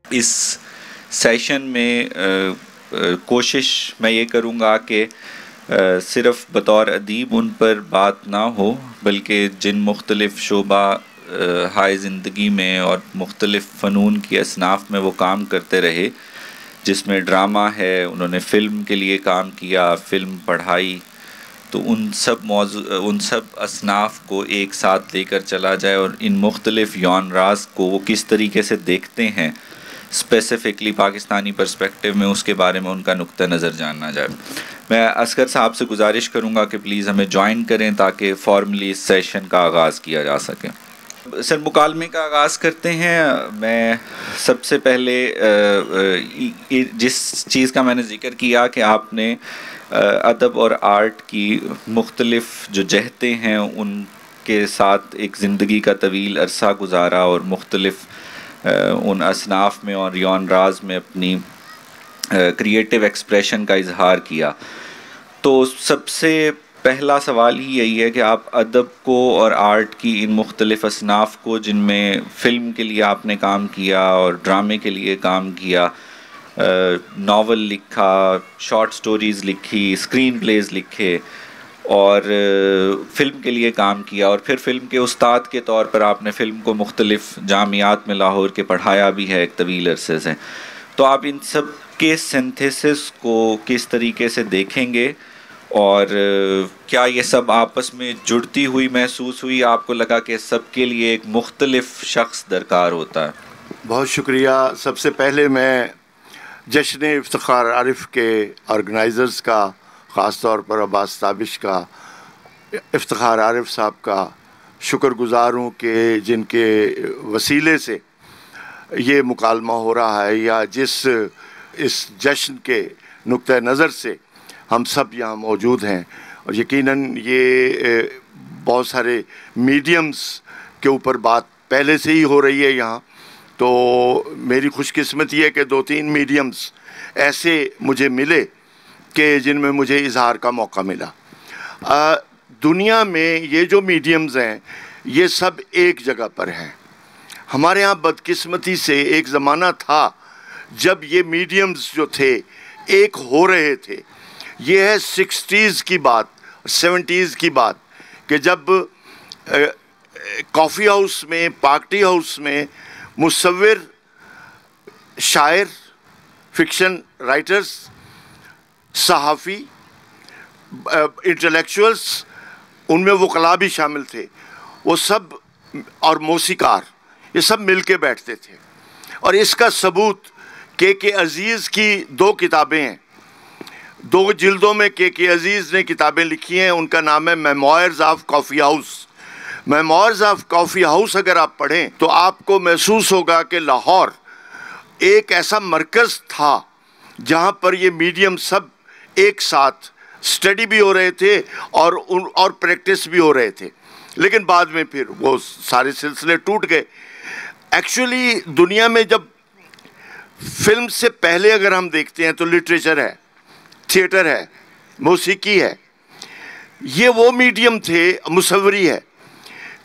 इस सेशन में कोशिश मैं ये करूँगा कि सिर्फ़ बतौर अदीब उन पर बात ना हो, बल्कि जिन मुख्तलिफ़ शोबा हाय ज़िंदगी में और मुख्तलिफ़ फ़नून की असनाफ़ में वो काम करते रहे, जिसमें ड्रामा है, उन्होंने फ़िल्म के लिए काम किया, फ़िल्म पढ़ाई, तो उन सब असनाफ़ को एक साथ लेकर चला जाए और इन मुख्तलिफ़ जॉनरास को वो किस तरीके से देखते हैं स्पेसिफ़िकली पाकिस्तानी पर्सपेक्टिव में, उसके बारे में उनका नुक्ता नज़र जानना जाए। मैं असगर साहब से गुजारिश करूँगा कि प्लीज़ हमें ज्वाइन करें ताकि फॉर्मली इस सेशन का आगाज़ किया जा सके। सर, मुकालमे का आगाज़ करते हैं। मैं सबसे पहले जिस चीज़ का मैंने ज़िक्र किया कि आपने अदब और आर्ट की मुख्तलिफ़ जो जहतें हैं उनके साथ एक ज़िंदगी का तवील अरसा गुजारा और मुख्तलिफ़ उन असनाफ़ में और जॉनरास में अपनी क्रिएटिव एक्सप्रेशन का इजहार किया, तो सबसे पहला सवाल ही यही है कि आप अदब को और आर्ट की इन मुख्तलिफ़ असनाफ़ को, जिनमें फ़िल्म के लिए आपने काम किया और ड्रामे के लिए काम किया, नावल लिखा, शॉर्ट स्टोरीज़ लिखी, स्क्रीन प्लेज़ लिखे और फ़िल्म के लिए काम किया, और फिर फ़िल्म के उस्ताद के तौर पर आपने फ़िल्म को मुख्तलिफ़ जामियात में लाहौर के पढ़ाया भी है एक तवील अरसे से, तो आप इन सब के सिंथेसिस को किस तरीके से देखेंगे और क्या ये सब आपस में जुड़ती हुई महसूस हुई, आपको लगा कि सबके लिए एक मुख्तलिफ़ शख्स दरकार होता है? बहुत शुक्रिया। सबसे पहले मैं जश्न इफ्तिखार आरिफ के ऑर्गेनाइज़र्स का, ख़ास तौर पर अब्बास ताबिश का, इफ्तिखार आरिफ साहब का शुक्रगुज़ार हूँ कि जिनके वसीले से ये मुकालमा हो रहा है, या जिस इस जश्न के नुक्ते नज़र से हम सब यहाँ मौजूद हैं। और यकीनन ये बहुत सारे मीडियम्स के ऊपर बात पहले से ही हो रही है यहाँ, तो मेरी खुशकिस्मती है कि 2-3 मीडियम्स ऐसे मुझे मिले कि जिनमें मुझे इजहार का मौका मिला। दुनिया में ये जो मीडियम्स हैं ये सब एक जगह पर हैं। हमारे यहाँ बदकिस्मती से एक ज़माना था जब ये मीडियम्स जो थे एक हो रहे थे। ये है 60s की बात, 70s की बात, कि जब कॉफ़ी हाउस में, पार्टी हाउस में मुसव्विर, शायर, फिक्शन राइटर्स, सहाफ़ी, इंटेलेक्चुअल्स, उनमें वकला भी शामिल थे, वो सब, और मौसीकार, ये सब मिल के बैठते थे। और इसका सबूत के अज़ीज़ की 2 किताबें हैं, 2 जिल्दों में के अज़ीज़ ने किताबें लिखी हैं। उनका नाम है memoirs of coffee house. Memoirs of coffee house अगर आप पढ़ें तो आपको महसूस होगा कि लाहौर एक ऐसा मरकज़ था जहाँ पर ये मीडियम सब एक साथ स्टडी भी हो रहे थे और प्रैक्टिस भी हो रहे थे। लेकिन बाद में फिर वो सारे सिलसिले टूट गए। एक्चुअली दुनिया में जब फिल्म से पहले अगर हम देखते हैं तो लिटरेचर है, थिएटर है, मौसीकी है। ये वो मीडियम थे, मुसव्वरी है,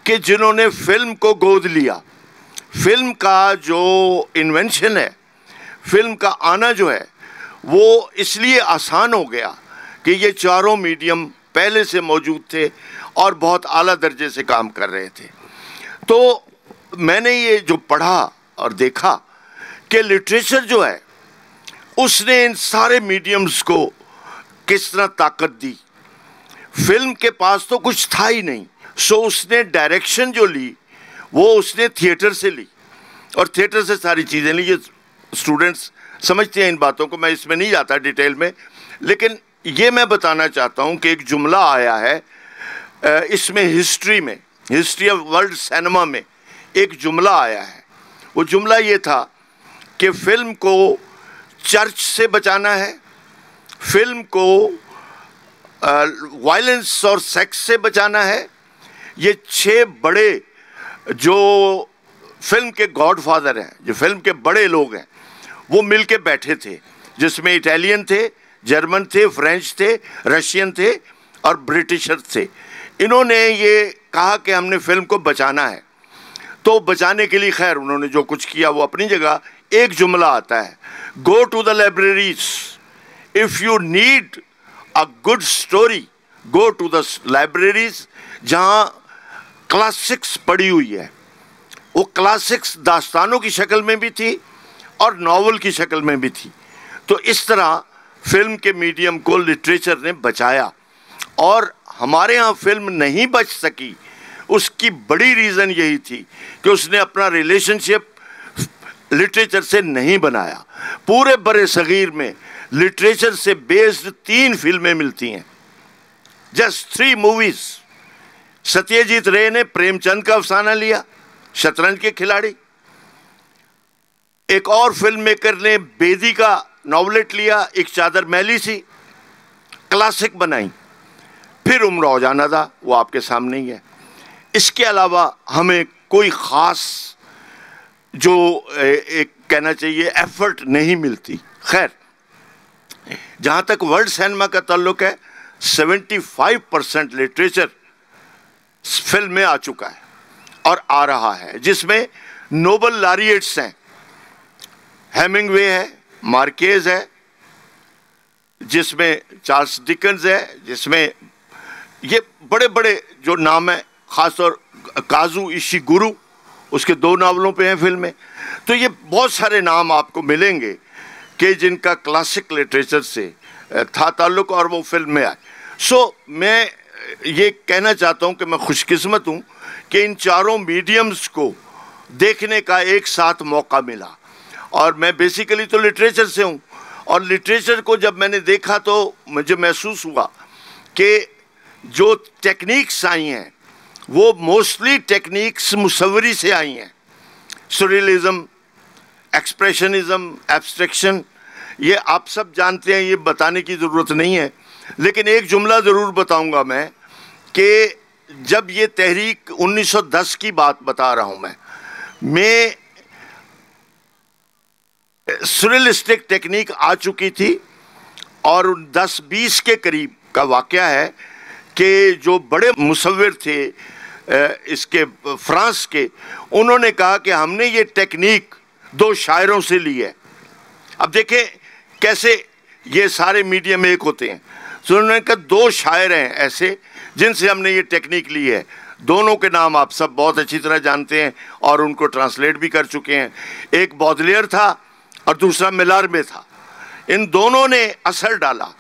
कि जिन्होंने फिल्म को गोद लिया। फिल्म का जो इन्वेंशन है, फिल्म का आना जो है, वो इसलिए आसान हो गया कि ये चारों मीडियम पहले से मौजूद थे और बहुत आला दर्जे से काम कर रहे थे। तो मैंने ये जो पढ़ा और देखा कि लिटरेचर जो है उसने इन सारे मीडियम्स को किस तरह ताकत दी। फिल्म के पास तो कुछ था ही नहीं, सो उसने डायरेक्शन जो ली वो उसने थिएटर से ली और थिएटर से सारी चीज़ें ली। ये स्टूडेंट्स समझते हैं इन बातों को, मैं इसमें नहीं जाता डिटेल में, लेकिन ये मैं बताना चाहता हूँ कि एक जुमला आया है इसमें, हिस्ट्री ऑफ वर्ल्ड सिनेमा में एक जुमला आया है। वो जुमला ये था कि फिल्म को चर्च से बचाना है, फिल्म को वायलेंस और सेक्स से बचाना है। ये 6 बड़े जो फिल्म के गॉडफादर हैं, जो फिल्म के बड़े लोग हैं, वो मिल के बैठे थे, जिसमें इटालियन थे, जर्मन थे, फ्रेंच थे, रशियन थे और ब्रिटिशर थे। इन्होंने ये कहा कि हमने फिल्म को बचाना है। तो बचाने के लिए खैर उन्होंने जो कुछ किया वो अपनी जगह, एक जुमला आता है, go to the libraries, if you need a good story go to the libraries, जहां क्लासिक्स पड़ी हुई है। वो क्लासिक्स दास्तानों की शक्ल में भी थी और नॉवल की शक्ल में भी थी। तो इस तरह फिल्म के मीडियम को लिटरेचर ने बचाया। और हमारे यहाँ फिल्म नहीं बच सकी, उसकी बड़ी रीज़न यही थी कि उसने अपना रिलेशनशिप लिटरेचर से नहीं बनाया। पूरे बड़े सगीर में लिटरेचर से बेस्ड 3 फिल्में मिलती हैं, जस्ट 3 मूवीज। सत्यजीत रे ने प्रेमचंद का अफसाना लिया, शतरंज के खिलाड़ी। एक और फिल्म मेकर ने बेदी का नॉवलेट लिया, एक चादर मैली सी, क्लासिक बनाई। फिर उमराव जान अदा, वो आपके सामने ही है। इसके अलावा हमें कोई ख़ास जो एक कहना चाहिए एफर्ट नहीं मिलती। खैर, जहाँ तक वर्ल्ड सिनेमा का ताल्लुक है, 75% लिटरेचर फिल्म में आ चुका है और आ रहा है, जिसमें नोबल लॉरिएट्स हैं, हेमिंगवे है, मार्केज है, जिसमें चार्ल्स डिकन्स है, जिसमें ये बड़े बड़े जो नाम है, खासतौर काजू इशिगुरु, उसके 2 नावलों पे हैं फिल्में। तो ये बहुत सारे नाम आपको मिलेंगे कि जिनका क्लासिक लिटरेचर से था ताल्लुक और वो फिल्म में आए। सो मैं ये कहना चाहता हूँ कि मैं खुशकिस्मत हूँ कि इन चारों मीडियम्स को देखने का एक साथ मौका मिला। और मैं बेसिकली तो लिटरेचर से हूँ, और लिटरेचर को जब मैंने देखा तो मुझे महसूस हुआ कि जो टेक्निक्स आई हैं वो मोस्टली टेक्निक्स मुसव्वरी से आई हैं। सुरियलिज्म, एक्सप्रेशनिज्म, एब्स्ट्रैक्शन, ये आप सब जानते हैं, ये बताने की ज़रूरत नहीं है। लेकिन एक जुमला ज़रूर बताऊंगा मैं कि जब ये तहरीक 1910 की बात बता रहा हूँ मैं सुरियलिस्टिक टेक्निक आ चुकी थी। और 10-20 के करीब का वाक़या है कि जो बड़े मुसव्विर थे इसके फ्रांस के, उन्होंने कहा कि हमने ये टेक्निक 2 शायरों से ली है। अब देखें कैसे ये सारे मीडियम एक होते हैं। तो उन्होंने कहा 2 शायर हैं ऐसे जिनसे हमने ये टेक्निक ली है। दोनों के नाम आप सब बहुत अच्छी तरह जानते हैं और उनको ट्रांसलेट भी कर चुके हैं। एक बॉडलियर था और दूसरा मिलार्मे था। इन दोनों ने असर डाला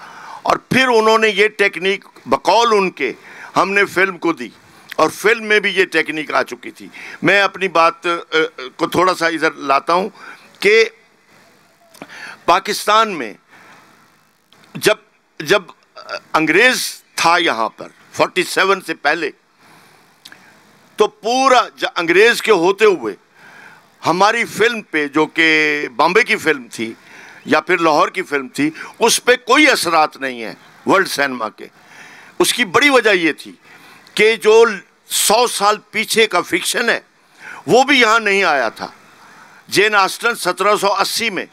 और फिर उन्होंने ये टेक्निक बकौल उनके हमने फिल्म को दी, और फिल्म में भी ये टेक्निक आ चुकी थी। मैं अपनी बात को थोड़ा सा इधर लाता हूँ कि पाकिस्तान में जब अंग्रेज़ था यहाँ पर 47 से पहले, तो पूरा अंग्रेज़ के होते हुए हमारी फिल्म पे, जो कि बॉम्बे की फिल्म थी या फिर लाहौर की फिल्म थी, उस पे कोई असरात नहीं है वर्ल्ड सिनेमा के। उसकी बड़ी वजह ये थी कि जो 100 साल पीछे का फिक्शन है वो भी यहाँ नहीं आया था। जेन ऑस्टन 1780 में,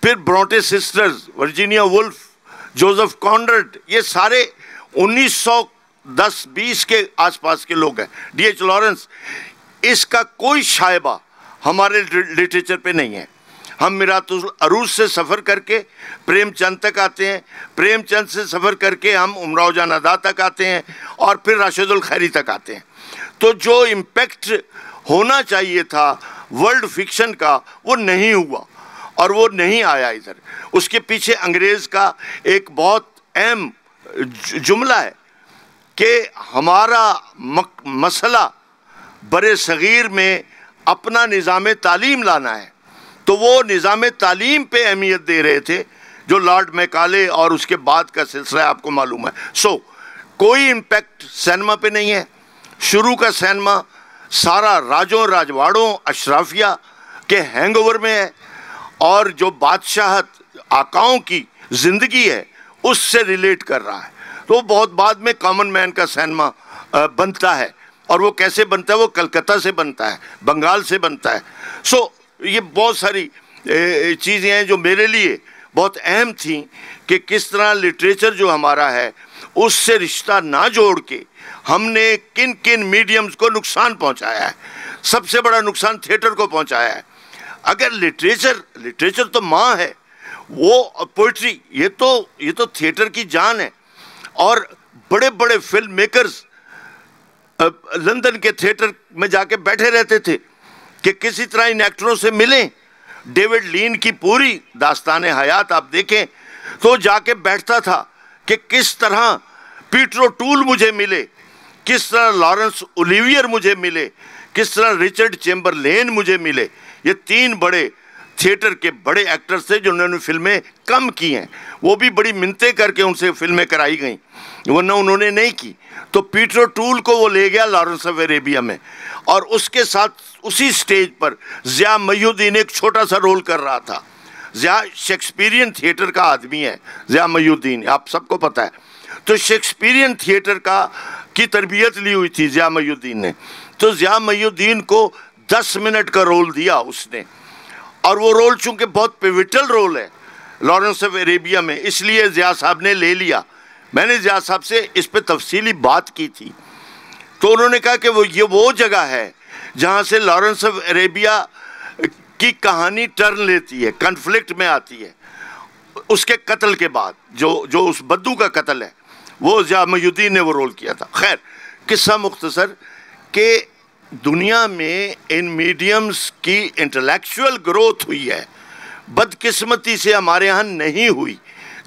फिर Bronte sisters, Virginia Woolf, Joseph Conrad, ये सारे 1910-20 के आसपास के लोग हैं। D.H. लॉरेंस, इसका कोई शायबा हमारे लिटरेचर पे नहीं है। हम मिरातुल अरूज से सफ़र करके प्रेमचंद तक आते हैं, प्रेमचंद से सफ़र करके हम उमराव जान अदा तक आते हैं और फिर राशिदुल खैरी तक आते हैं। तो जो इम्पैक्ट होना चाहिए था वर्ल्ड फिक्शन का वो नहीं हुआ और वो नहीं आया इधर। उसके पीछे अंग्रेज़ का एक बहुत अहम जुमला है कि हमारा मसला बड़े सगीर में अपना निज़ाम तालीम लाना है। तो वो निज़ाम तालीम पे अहमियत दे रहे थे, जो लॉर्ड मैकाले और उसके बाद का सिलसिला आपको मालूम है। सो कोई इम्पैक्ट सिनेमा पे नहीं है। शुरू का सिनेमा सारा राजों राजवाड़ों अशराफिया के हैंगओवर में है और जो बादशाहत आकाओं की ज़िंदगी है उससे रिलेट कर रहा है। तो बहुत बाद में कॉमन मैन का सिनेमा बनता है, और वो कैसे बनता है, वो कलकत्ता से बनता है, बंगाल से बनता है। सो ये बहुत सारी चीज़ें हैं जो मेरे लिए बहुत अहम थी कि किस तरह लिटरेचर जो हमारा है उससे रिश्ता ना जोड़ के हमने किन किन मीडियम्स को नुकसान पहुंचाया है। सबसे बड़ा नुकसान थिएटर को पहुंचाया है। अगर लिटरेचर तो माँ है, वो पोइट्री, ये तो थिएटर की जान है। और बड़े बड़े फिल्म मेकर्स लंदन के थिएटर में जाके बैठे रहते थे कि किसी तरह इन एक्टरों से मिलें। डेविड लीन की पूरी दास्तान हयात आप देखें तो जाके बैठता था कि किस तरह पीटर ओटूल मुझे मिले, किस तरह लॉरेंस ओलिवियर मुझे मिले, किस तरह रिचर्ड चेम्बरलेन मुझे मिले। ये 3 बड़े थिएटर के बड़े एक्टर्स थे जिन्होंने फिल्में कम की हैं, वो भी बड़ी मिन्नतें करके उनसे फिल्में कराई गई, वरना उन्होंने नहीं की। तो पीटर ओटूल को वो ले गया लॉरेंस ऑफ अरेबिया में, और उसके साथ उसी स्टेज पर ज़िया मईउद्दीन एक छोटा सा रोल कर रहा था। ज़िया शेक्सपियरियन थिएटर का आदमी है, ज़िया मईउद्दीन, आप सबको पता है। तो शेक्सपियरियन थिएटर की तरबियत ली हुई थी ज़िया मईउद्दीन ने। तो ज़िया मईउद्दीन को 10 मिनट का रोल दिया उसने, और वो रोल चूंकि बहुत पिविटल रोल है लॉरेंस ऑफ अरेबिया में, इसलिए ज़िया साहब ने ले लिया। मैंने ज़िया साहब से इस पे तफसीली बात की थी, तो उन्होंने कहा कि वो जगह है जहाँ से लॉरेंस ऑफ अरेबिया की कहानी टर्न लेती है, कन्फ्लिक्ट में आती है। उसके कत्ल के बाद जो उस बद्दू का कत्ल है, वो ज़िया मईउद्दीन ने वो रोल किया था। खैर, किस्सा मुख्तसर कि दुनिया में इन मीडियम्स की इंटेलेक्चुअल ग्रोथ हुई है, बदकिस्मती से हमारे यहाँ नहीं हुई,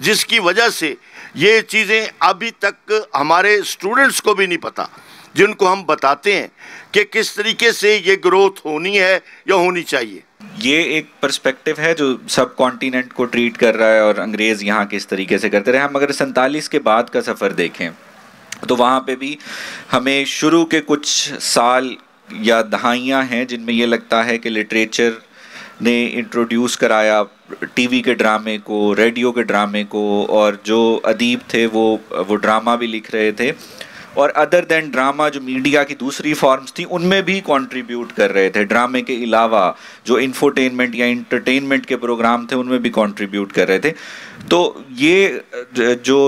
जिसकी वजह से ये चीज़ें अभी तक हमारे स्टूडेंट्स को भी नहीं पता, जिनको हम बताते हैं कि किस तरीके से ये ग्रोथ होनी है या होनी चाहिए। ये एक पर्सपेक्टिव है जो सब कॉन्टिनेंट को ट्रीट कर रहा है और अंग्रेज़ यहाँ किस तरीके से करते रहे। हम अगर 47 के बाद का सफ़र देखें तो वहाँ पे भी हमें शुरू के कुछ साल या दहाइयाँ हैं जिनमें ये लगता है कि लिटरेचर ने इंट्रोड्यूस कराया टीवी के ड्रामे को, रेडियो के ड्रामे को, और जो अदीब थे वो ड्रामा भी लिख रहे थे, और अदर देन ड्रामा जो मीडिया की दूसरी फॉर्म्स थी उनमें भी कंट्रीब्यूट कर रहे थे। ड्रामे के अलावा जो इंफोटेनमेंट या इंटरटेनमेंट के प्रोग्राम थे उनमें भी कंट्रीब्यूट कर रहे थे। तो ये जो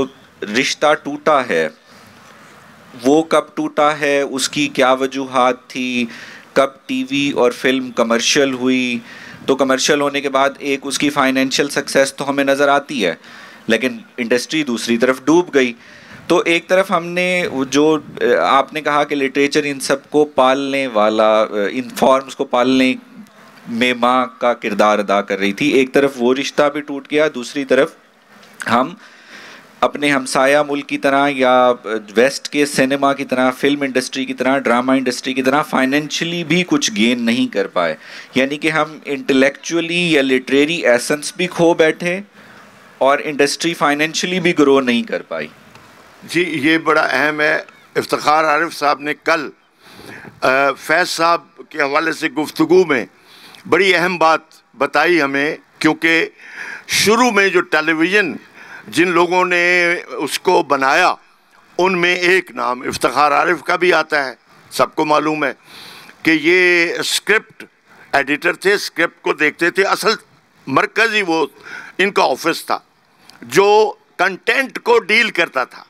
रिश्ता टूटा है वो कब टूटा है, उसकी क्या वजूहात थी, कब टीवी और फिल्म कमर्शियल हुई, तो कमर्शियल होने के बाद एक उसकी फाइनेंशियल सक्सेस तो हमें नज़र आती है, लेकिन इंडस्ट्री दूसरी तरफ डूब गई। तो एक तरफ हमने जो आपने कहा कि लिटरेचर इन सब को पालने वाला, इन फॉर्म्स को पालने में माँ का किरदार अदा कर रही थी, एक तरफ वो रिश्ता भी टूट गया, दूसरी तरफ हम अपने हमसाया मुल्क की तरह या वेस्ट के सिनेमा की तरह, फिल्म इंडस्ट्री की तरह, ड्रामा इंडस्ट्री की तरह फाइनेंशियली भी कुछ गेन नहीं कर पाए। यानी कि हम इंटेलेक्चुअली या लिटरेरी एसेंस भी खो बैठे और इंडस्ट्री फाइनेंशियली भी ग्रो नहीं कर पाई। जी, ये बड़ा अहम है। इफ्तिखार आरिफ साहब ने कल फैज़ साहब के हवाले से गुफ्तगू में बड़ी अहम बात बताई हमें, क्योंकि शुरू में जो टेलीविज़न जिन लोगों ने उसको बनाया उनमें एक नाम इफ्तिखार आरिफ का भी आता है। सबको मालूम है कि ये स्क्रिप्ट एडिटर थे, स्क्रिप्ट को देखते थे। असल मरकज़ी वो इनका ऑफिस था जो कंटेंट को डील करता था।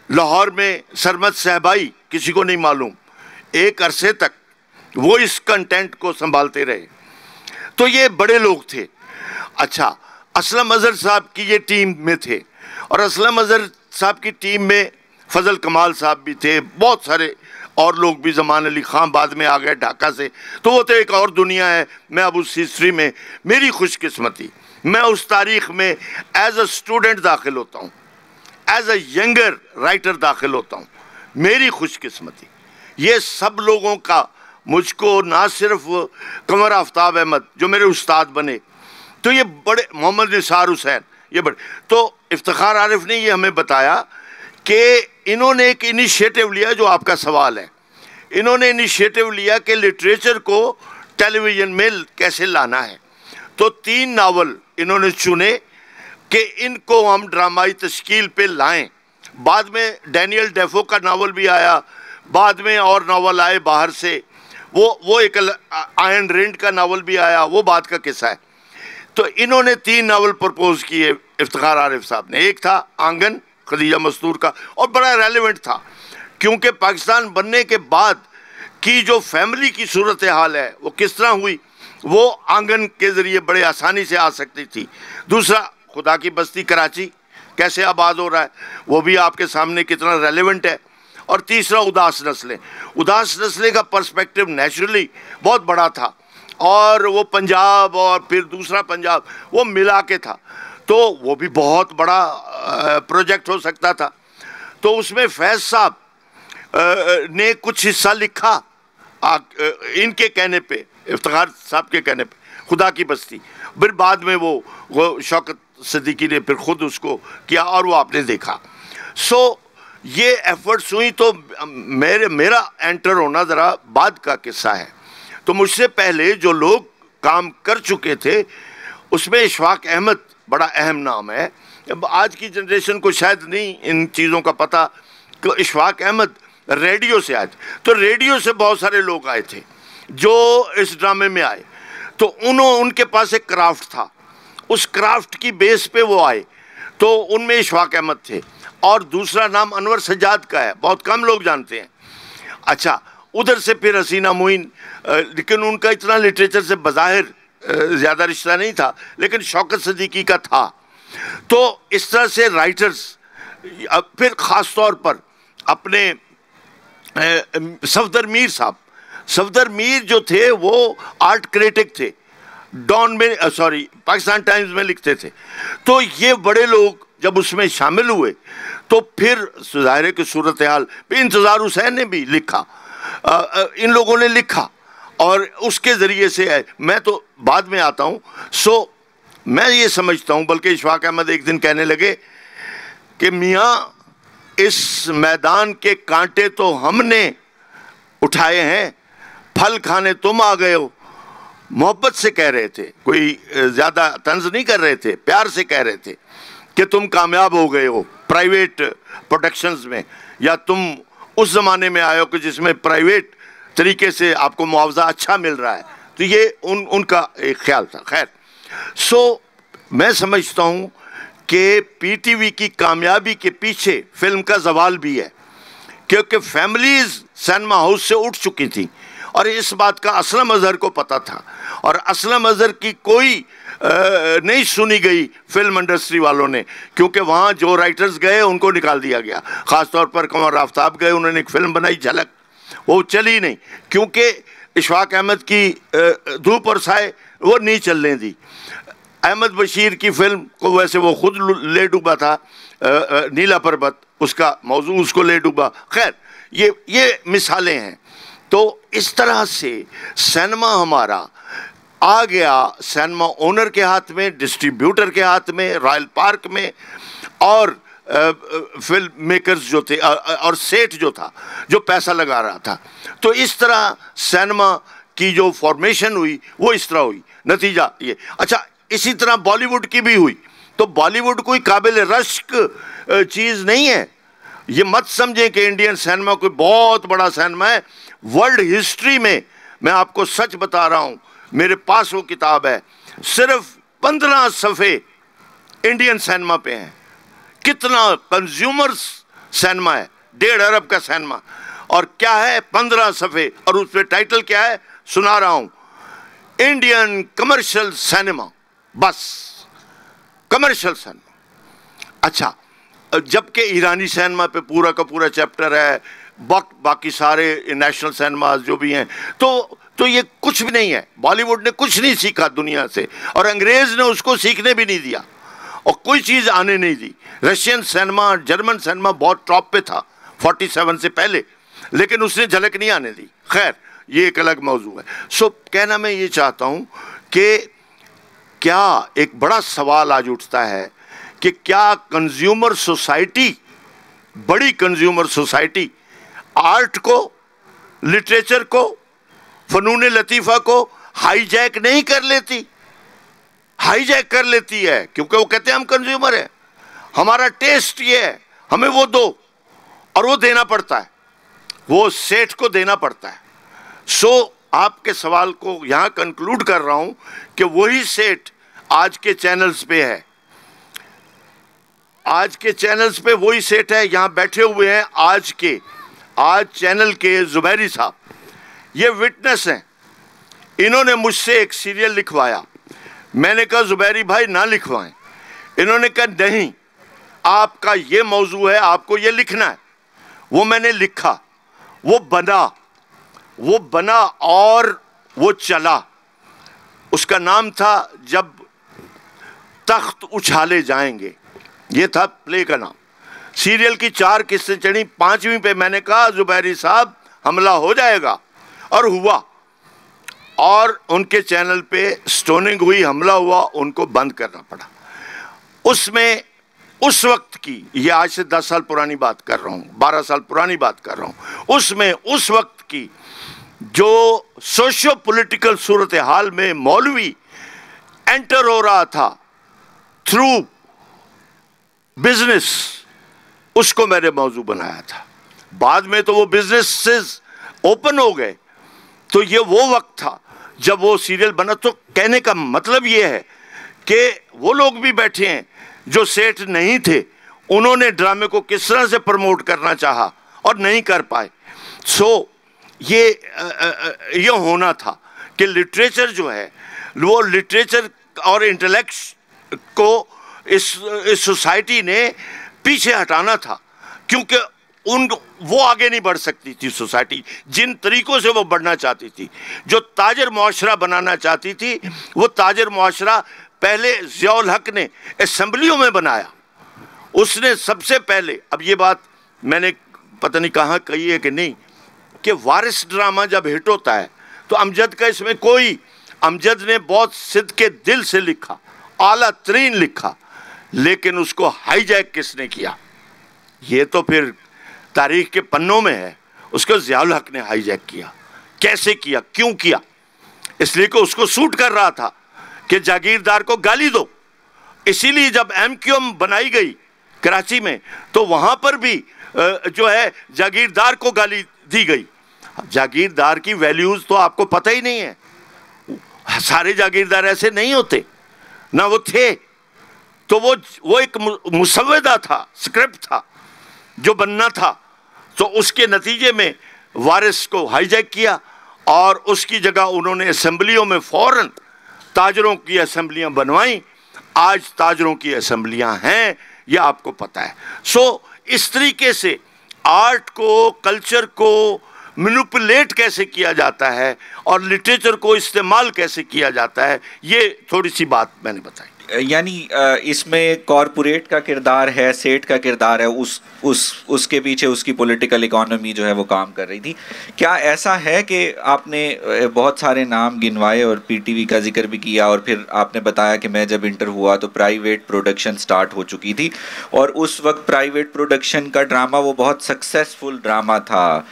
लाहौर में सरमद सहबाई किसी को नहीं मालूम, एक अरसे तक वो इस कंटेंट को संभालते रहे। तो ये बड़े लोग थे। अच्छा, असलम अज़हर साहब की ये टीम में थे, और असलम अज़हर साहब की टीम में फजल कमाल साहब भी थे, बहुत सारे और लोग भी, ज़मान अली ख़ान बाद में आ गए ढाका से, तो वो तो एक और दुनिया है। मैं अब उस हिस्ट्री में, मेरी खुशकिस्मती, मैं उस तारीख़ में एज अ स्टूडेंट दाखिल होता हूँ, एज अ यंगर राइटर दाखिल होता हूँ। मेरी खुशकिस्मती, ये सब लोगों का मुझको, ना सिर्फ कमर आफ्ताब अहमद जो मेरे उस्ताद बने, तो ये बड़े, मोहम्मद निसार हुसैन, ये बड़े, तो इफ्तिखार आरिफ ने ये हमें बताया कि इन्होंने एक इनिशिएटिव लिया, जो आपका सवाल है, इन्होंने इनिशिएटिव लिया कि लिटरेचर को टेलीविज़न में कैसे लाना है। तो 3 नावल इन्होंने चुने कि इनको हम ड्रामाई तश्कील पे लाएं। बाद में डैनियल डेफो का नावल भी आया, बाद में और नावल आए बाहर से, वो एक आयन रेंड का नावल भी आया, वो बात का किस्सा है। तो इन्होंने 3 नावल प्रपोज किए इफ्तिखार आरिफ साहब ने। एक था आंगन खदीजा मस्तूर का, और बड़ा रेलेवेंट था क्योंकि पाकिस्तान बनने के बाद की जो फैमिली की सूरत हाल है वो किस तरह हुई, वो आंगन के ज़रिए बड़े आसानी से आ सकती थी। दूसरा, खुदा की बस्ती कराची कैसे आबाद हो रहा है, वो भी आपके सामने कितना रेलेवेंट है। और तीसरा, उदास नस्लें। उदास नस्लें का पर्सपेक्टिव नेचुरली बहुत बड़ा था, और वो पंजाब और फिर दूसरा पंजाब वो मिला के था, तो वो भी बहुत बड़ा प्रोजेक्ट हो सकता था। तो उसमें फैज़ साहब ने कुछ हिस्सा लिखा इनके कहने पे, इफ्तिखार साहब के कहने पे, खुदा की बस्ती। फिर बाद में वो शौकत सिद्दीकी ने फिर खुद उसको किया और वो आपने देखा। सो ये एफर्ट्स हुई। तो मेरा एंटर होना ज़रा बाद का किस्सा है। तो मुझसे पहले जो लोग काम कर चुके थे उसमें इशफाक अहमद बड़ा अहम नाम है। आज की जनरेशन को शायद नहीं इन चीज़ों का पता कि इशफाक अहमद रेडियो से आए थे। तो रेडियो से बहुत सारे लोग आए थे जो इस ड्रामे में आए। तो उनके पास एक क्राफ्ट था, उस क्राफ्ट की बेस पे वो आए। तो उनमें इशफाक अहमद थे, और दूसरा नाम अनवर सज्जाद का है, बहुत कम लोग जानते हैं। अच्छा, उधर से फिर हसीना मोइन, लेकिन उनका इतना लिटरेचर से बज़ाहिर ज़्यादा रिश्ता नहीं था, लेकिन शौकत सिद्दीकी का था। तो इस तरह से राइटर्स, फिर ख़ास तौर पर अपने सफदर मीर साहब, सफदर मीर जो थे वो आर्ट क्रिटिक थे, डॉन में पाकिस्तान टाइम्स में लिखते थे। तो ये बड़े लोग जब उसमें शामिल हुए तो फिर ज़ाहिर की सूरत हाल, इंतज़ार हुसैन ने भी लिखा, इन लोगों ने लिखा, और उसके ज़रिए से मैं तो बाद में आता हूँ। सो मैं ये समझता हूँ, बल्कि इशफाक अहमद एक दिन कहने लगे कि मियाँ इस मैदान के कांटे तो हमने उठाए हैं, फल खाने तुम आ गए हो। मोहब्बत से कह रहे थे, कोई ज़्यादा तंज नहीं कर रहे थे, प्यार से कह रहे थे कि तुम कामयाब हो गए हो प्राइवेट प्रोडक्शंस में, या तुम उस ज़माने में आए हो कि जिसमें प्राइवेट तरीके से आपको मुआवजा अच्छा मिल रहा है। तो ये उनका एक ख्याल था। खैर, सो मैं समझता हूँ कि पीटीवी की कामयाबी के पीछे फिल्म का जवाल भी है, क्योंकि फैमिलीज़ सिनेमा हाउस से उठ चुकी थी, और इस बात का असलम अज़हर को पता था, और असलम अज़हर की कोई नहीं सुनी गई फिल्म इंडस्ट्री वालों ने, क्योंकि वहाँ जो राइटर्स गए उनको निकाल दिया गया। ख़ास तौर पर कमर आफ्ताब गए, उन्होंने एक फ़िल्म बनाई झलक, वो चली नहीं, क्योंकि इशफाक अहमद की धूप और साए वो नहीं चलने दी। अहमद बशीर की फ़िल्म को वैसे वो खुद ले डूबा था, नीला पर्वत, उसका मौजू उसको ले डूबा। खैर, ये मिसालें हैं। तो इस तरह से सिनेमा हमारा आ गया, सिनेमा ओनर के हाथ में, डिस्ट्रीब्यूटर के हाथ में, रॉयल पार्क में, और फिल्म मेकर्स जो थे, और सेठ जो था जो पैसा लगा रहा था। तो इस तरह सिनेमा की जो फॉर्मेशन हुई वो इस तरह हुई। नतीजा ये। अच्छा, इसी तरह बॉलीवुड की भी हुई। तो बॉलीवुड कोई काबिल रश्क चीज़ नहीं है। ये मत समझें कि इंडियन सिनेमा कोई बहुत बड़ा सिनेमा है। वर्ल्ड हिस्ट्री में मैं आपको सच बता रहा हूँ, मेरे पास वो किताब है, सिर्फ 15 सफ़े इंडियन सिनेमा पे हैं। कितना कंज्यूमर्स सिनेमा है, 1.5 अरब का सिनेमा, और क्या है 15 सफ़े, और उस पर टाइटल क्या है सुना रहा हूँ, इंडियन कमर्शियल सिनेमा। बस कमर्शियल सिनेमा। अच्छा, जबकि ईरानी सिनेमा पे पूरा का पूरा चैप्टर है, बाकी सारे नेशनल सिनेमाज जो भी हैं, तो ये कुछ भी नहीं है। बॉलीवुड ने कुछ नहीं सीखा दुनिया से, और अंग्रेज़ ने उसको सीखने भी नहीं दिया, और कोई चीज़ आने नहीं दी। रशियन सिनेमा, जर्मन सिनेमा बहुत टॉप पे था 47 से पहले, लेकिन उसने झलक नहीं आने दी। खैर, ये एक अलग मौजू है। सो कहना मैं ये चाहता हूँ कि क्या एक बड़ा सवाल आज उठता है कि क्या कंज्यूमर सोसाइटी, बड़ी कंज्यूमर सोसाइटी, आर्ट को, लिटरेचर को, फ़नून लतीफ़ा को हाईजैक नहीं कर लेती? हाईजैक कर लेती है, क्योंकि वो कहते हैं हम कंज्यूमर हैं, हमारा टेस्ट ये है, हमें वो दो, और वो देना पड़ता है, वो सेठ को देना पड़ता है। सो आपके सवाल को यहाँ कंक्लूड कर रहा हूँ कि वही सेठ आज के चैनल्स पे है, आज के चैनल्स पे वही सेठ है। यहाँ बैठे हुए हैं आज चैनल के जुबैरी साहब, ये विटनेस हैं। इन्होंने मुझसे एक सीरियल लिखवाया, मैंने कहा जुबैरी भाई ना लिखवाएं। इन्होंने कहा नहीं, आपका ये मौजू है, आपको ये लिखना है। वो मैंने लिखा, वो बना और वो चला। उसका नाम था जब तख्त उछाले जाएंगे, ये था प्ले का नाम। सीरियल की 4 किस्तें चढ़ी, 5वीं पे मैंने कहा जुबैरी साहब हमला हो जाएगा, और हुआ। और उनके चैनल पे स्टोनिंग हुई, हमला हुआ, उनको बंद करना पड़ा। उसमें उस वक्त की, ये आज से 10 साल पुरानी बात कर रहा हूँ, 12 साल पुरानी बात कर रहा हूँ, उसमें उस वक्त की जो सोशियो पॉलिटिकल सूरत हाल में मौलवी एंटर हो रहा था थ्रू बिजनेस, उसको मैंने मौजू बनाया था। बाद में तो वो बिजनेसेस ओपन हो गए, तो ये वो वक्त था जब वो सीरियल बना। तो कहने का मतलब ये है कि वो लोग भी बैठे हैं जो सेठ नहीं थे, उन्होंने ड्रामे को किस तरह से प्रमोट करना चाहा और नहीं कर पाए। सो ये होना था कि लिटरेचर जो है, वो लिटरेचर और इंटेलेक्ट को इस सोसाइटी ने पीछे हटाना था, क्योंकि वो आगे नहीं बढ़ सकती थी सोसाइटी जिन तरीकों से वो बढ़ना चाहती थी। जो ताजर मुआशरा बनाना चाहती थी, वो ताजर मुआशरा पहले ज़ियाउल हक ने असेंबलियों में बनाया। उसने सबसे पहले, अब ये बात मैंने पता नहीं कहाँ कही है कि नहीं, कि वारिस ड्रामा जब हिट होता है तो अमजद का इसमें कोई, अमजद ने बहुत सिद्ध के दिल से लिखा, आला तरीन लिखा, लेकिन उसको हाईजैक किसने किया, ये तो फिर तारीख के पन्नों में है। उसको ज़ियाउल हक ने हाईजैक किया। कैसे किया, क्यों किया? इसलिए कि उसको सूट कर रहा था कि जागीरदार को गाली दो। इसीलिए जब MQM बनाई गई कराची में, तो वहां पर भी जो है जागीरदार को गाली दी गई। जागीरदार की वैल्यूज तो आपको पता ही नहीं है, सारे जागीरदार ऐसे नहीं होते ना, वो थे। तो वो एक मुसव्वदा था, स्क्रिप्ट था जो बनना था। तो उसके नतीजे में वारिस को हाईजैक किया और उसकी जगह उन्होंने असेंबलियों में फौरन ताजरों की असेंबलियां बनवाई। आज ताजरों की असेंबलियां हैं, ये आपको पता है। सो इस तरीके से आर्ट को, कल्चर को मैनिपुलेट कैसे किया जाता है और लिटरेचर को इस्तेमाल कैसे किया जाता है, ये थोड़ी सी बात मैंने बताई। यानी इसमें कॉरपोरेट का किरदार है, सेठ का किरदार है, उसके पीछे उसकी पॉलिटिकल इकोनॉमी जो है वो काम कर रही थी। क्या ऐसा है कि आपने बहुत सारे नाम गिनवाए और PTV का जिक्र भी किया, और फिर आपने बताया कि मैं जब इंटर हुआ तो प्राइवेट प्रोडक्शन स्टार्ट हो चुकी थी, और उस वक्त प्राइवेट प्रोडक्शन का ड्रामा वो बहुत सक्सेसफुल ड्रामा था,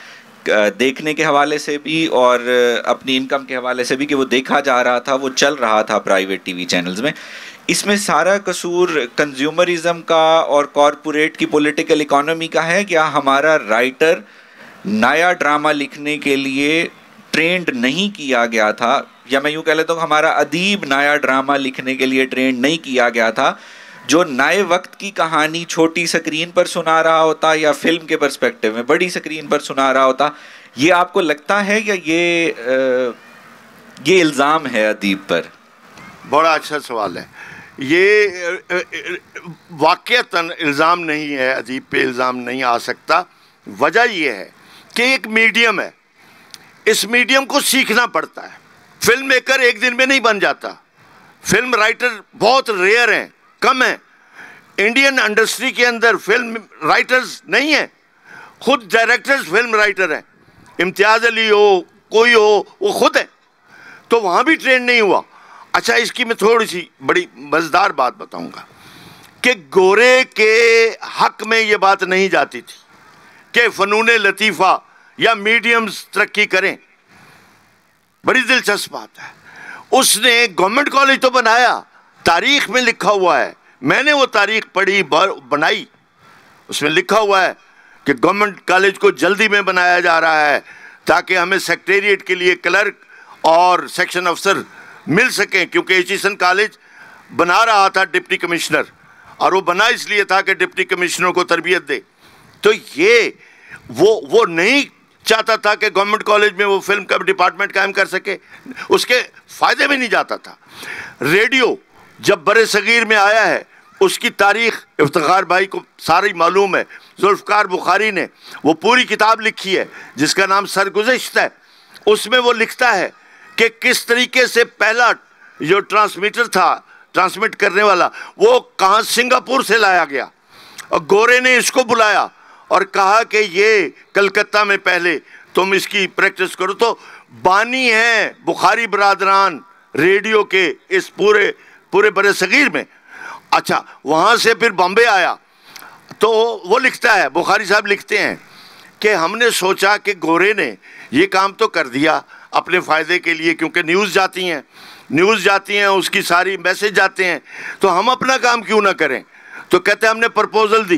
देखने के हवाले से भी और अपनी इनकम के हवाले से भी, कि वो देखा जा रहा था, वो चल रहा था प्राइवेट TV चैनल्स में। इसमें सारा कसूर कंज्यूमरिज्म का और कॉरपोरेट की पॉलिटिकल इकोनॉमी का है? क्या हमारा राइटर नया ड्रामा लिखने के लिए ट्रेंड नहीं किया गया था, या मैं यूँ कह लेता हूँ हमारा अदीब नया ड्रामा लिखने के लिए ट्रेंड नहीं किया गया था, जो नए वक्त की कहानी छोटी स्क्रीन पर सुना रहा होता या फिल्म के पर्सपेक्टिव में बड़ी स्क्रीन पर सुना रहा होता? ये आपको लगता है या ये इल्ज़ाम है अदीब पर? बड़ा अच्छा सवाल है ये। वाक़यतन इल्ज़ाम नहीं है, अदीब पे इल्ज़ाम नहीं आ सकता। वजह यह है कि एक मीडियम है, इस मीडियम को सीखना पड़ता है। फिल्म मेकर एक दिन में नहीं बन जाता, फिल्म राइटर बहुत रेयर हैं, कम है। इंडियन इंडस्ट्री के अंदर फिल्म राइटर्स नहीं है, खुद डायरेक्टर्स फिल्म राइटर हैं। इम्तियाज़ अली हो, कोई हो, वो खुद है। तो वहाँ भी ट्रेंड नहीं हुआ। अच्छा, इसकी मैं थोड़ी सी बड़ी मज़ेदार बात बताऊंगा कि गोरे के हक में ये बात नहीं जाती थी कि फ़नून लतीफ़ा या मीडियम्स तरक्की करें। बड़ी दिलचस्प बात है, उसने गवर्नमेंट कॉलेज तो बनाया, तारीख में लिखा हुआ है, मैंने वो तारीख पढ़ी, बनाई, उसमें लिखा हुआ है कि गवर्नमेंट कॉलेज को जल्दी में बनाया जा रहा है ताकि हमें सेक्रेटेरिएट के लिए क्लर्क और सेक्शन अफसर मिल सकें, क्योंकि एचिसन कॉलेज बना रहा था डिप्टी कमिश्नर, और वो बना इसलिए था कि डिप्टी कमिश्नर को तरबियत दे। तो ये वो नहीं चाहता था कि गवर्नमेंट कॉलेज में वो फिल्म का डिपार्टमेंट कायम कर सके, उसके फ़ायदे में नहीं जाता था। रेडियो जब बड़े सगीर में आया है, उसकी तारीख़ इफ्तिखार भाई को सारी मालूम है। जुल्फ़कार बुखारी ने वो पूरी किताब लिखी है जिसका नाम सरगुज़श्त है। उसमें वो लिखता है कि किस तरीके से पहला जो ट्रांसमीटर था, ट्रांसमिट करने वाला, वो कहाँ सिंगापुर से लाया गया और गोरे ने इसको बुलाया और कहा कि ये कलकत्ता में पहले तुम इसकी प्रैक्टिस करो। तो बानी है बुखारी बरादरान रेडियो के इस पूरे बड़े सगीर में। अच्छा, वहाँ से फिर बॉम्बे आया तो वो लिखता है, बुखारी साहब लिखते हैं कि हमने सोचा कि गोरे ने ये काम तो कर दिया अपने फ़ायदे के लिए, क्योंकि न्यूज़ जाती हैं उसकी सारी मैसेज जाते हैं, तो हम अपना काम क्यों ना करें। तो कहते हैं हमने प्रपोज़ल दी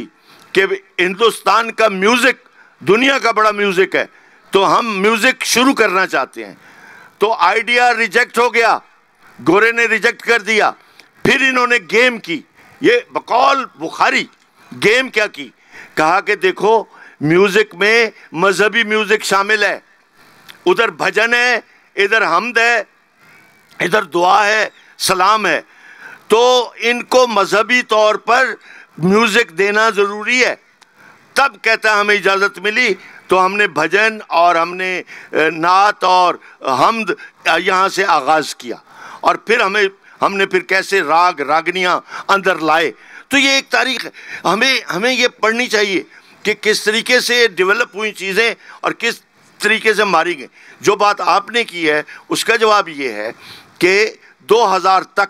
कि हिंदुस्तान का म्यूज़िक दुनिया का बड़ा म्यूज़िक है, तो हम म्यूज़िक शुरू करना चाहते हैं। तो आइडिया रिजेक्ट हो गया, गोरे ने रिजेक्ट कर दिया। फिर इन्होंने गेम की, ये बकौल बुखारी गेम क्या की, कहा कि देखो म्यूज़िक में मजहबी म्यूज़िक शामिल है, उधर भजन है, इधर हम्द है, इधर दुआ है, सलाम है, तो इनको मजहबी तौर पर म्यूज़िक देना ज़रूरी है। तब कहता हमें इजाज़त मिली तो हमने भजन और हमने नात और हम्द यहाँ से आगाज़ किया, और फिर हमने फिर कैसे राग रागनियाँ अंदर लाए। तो ये एक तारीख़ है, हमें ये पढ़नी चाहिए कि किस तरीके से डेवलप हुई चीज़ें और किस तरीके से मारी गई। जो बात आपने की है उसका जवाब ये है कि 2000 तक,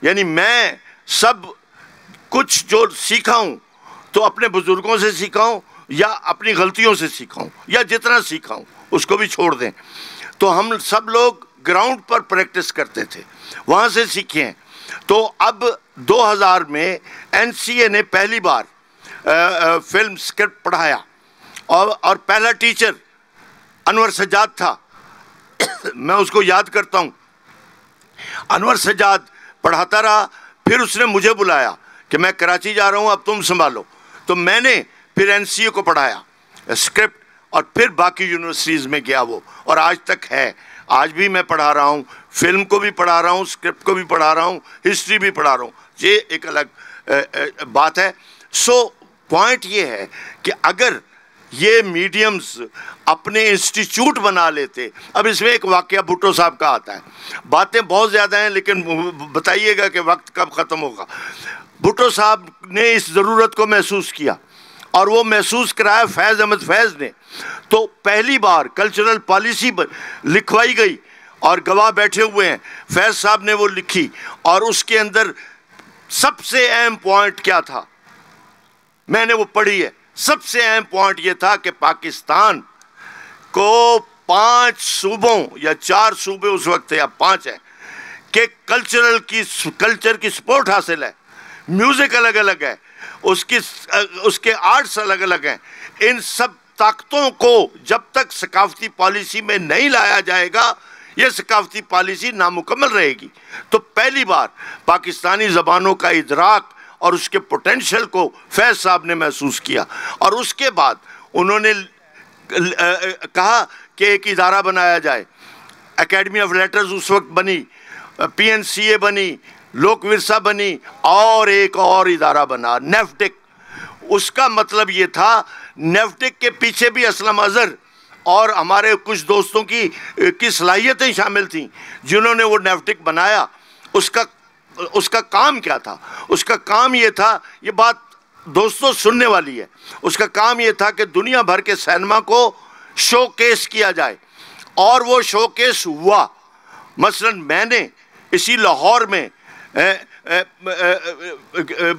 यानी मैं सब कुछ जो सीखा हूँ तो अपने बुज़ुर्गों से सीखा हूँ या अपनी गलतियों से सीखा हूँ, या जितना सीखा हूँ उसको भी छोड़ दें, तो हम सब लोग ग्राउंड पर प्रैक्टिस करते थे, वहाँ से सीखे हैं। तो अब 2000 में NCA ने पहली बार फिल्म स्क्रिप्ट पढ़ाया और पहला टीचर अनवर सज्जाद था। मैं उसको याद करता हूँ। अनवर सज्जाद पढ़ाता रहा, फिर उसने मुझे बुलाया कि मैं कराची जा रहा हूँ, अब तुम संभालो। तो मैंने फिर NCA को पढ़ाया स्क्रिप्ट, और फिर बाकी यूनिवर्सिटीज़ में गया वो, और आज तक है। आज भी मैं पढ़ा रहा हूँ, फिल्म को भी पढ़ा रहा हूँ, स्क्रिप्ट को भी पढ़ा रहा हूँ, हिस्ट्री भी पढ़ा रहा हूँ। ये एक अलग बात है। सो पॉइंट ये है कि अगर ये मीडियम्स अपने इंस्टीट्यूट बना लेते। अब इसमें एक वाक़या भुट्टो साहब का आता है, बातें बहुत ज़्यादा हैं लेकिन बताइएगा कि वक्त कब ख़त्म होगा। भुट्टो साहब ने इस ज़रूरत को महसूस किया और वो महसूस कराया फैज़ अहमद फैज़ ने। तो पहली बार कल्चरल पॉलिसी लिखवाई गई और गवाह बैठे हुए हैं, फैज़ साहब ने वो लिखी, और उसके अंदर सबसे अहम पॉइंट क्या था, मैंने वो पढ़ी है। सबसे अहम पॉइंट ये था कि पाकिस्तान को 5 सूबों या 4 सूबे उस वक्त थे, या 5 हैं, कि कल्चर की सपोर्ट हासिल है। म्यूज़िक अलग अलग है, उसके आर्ट्स अलग अलग हैं। इन सब ताकतों को जब तक सकाफती पॉलिसी में नहीं लाया जाएगा, ये सकाफती पॉलिसी नामुकम्मल रहेगी। तो पहली बार पाकिस्तानी ज़बानों का इदराक और उसके पोटेंशियल को फैज़ साहब ने महसूस किया, और उसके बाद उन्होंने कहा कि एक इदारा बनाया जाए। एकेडमी ऑफ लेटर्स उस वक्त बनी, PNCA बनी, लोक विरसा बनी, और एक और इदारा बना नेफ्टिक। उसका मतलब ये था, नेफ्टिक के पीछे भी असलम अज़हर और हमारे कुछ दोस्तों की सलाहियतें शामिल थीं जिन्होंने वो नेफ्टिक बनाया। उसका काम क्या था? उसका काम ये था, ये बात दोस्तों सुनने वाली है, उसका काम ये था कि दुनिया भर के सिनेमा को शोकेस किया जाए, और वो शोकेस हुआ। मसलन मैंने इसी लाहौर में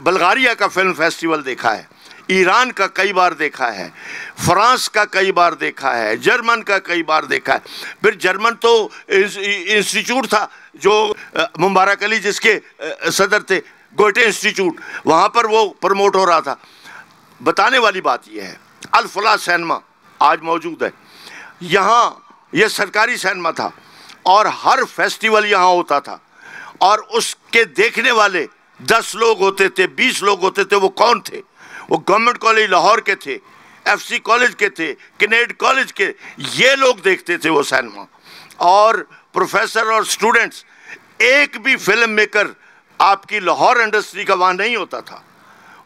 बल्गारिया का फिल्म फेस्टिवल देखा है, ईरान का कई बार देखा है, फ्रांस का कई बार देखा है, जर्मन का कई बार देखा है। फिर जर्मन तो इंस्टीट्यूट था जो मुबारक अली जिसके सदर थे, गोएटे इंस्टीट्यूट, वहाँ पर वो प्रमोट हो रहा था। बताने वाली बात यह है, अल फलाह सिनेमा आज मौजूद है यहाँ, ये सरकारी सिनेमा था और हर फेस्टिवल यहाँ होता था, और उसके देखने वाले 10 लोग होते थे, 20 लोग होते थे। वो कौन थे? वो गवर्नमेंट कॉलेज लाहौर के थे, FC कॉलेज के थे, किनेड कॉलेज के, ये लोग देखते थे वो सिनेमा। और प्रोफेसर और स्टूडेंट्स, एक भी फिल्म मेकर आपकी लाहौर इंडस्ट्री का वहाँ नहीं होता था,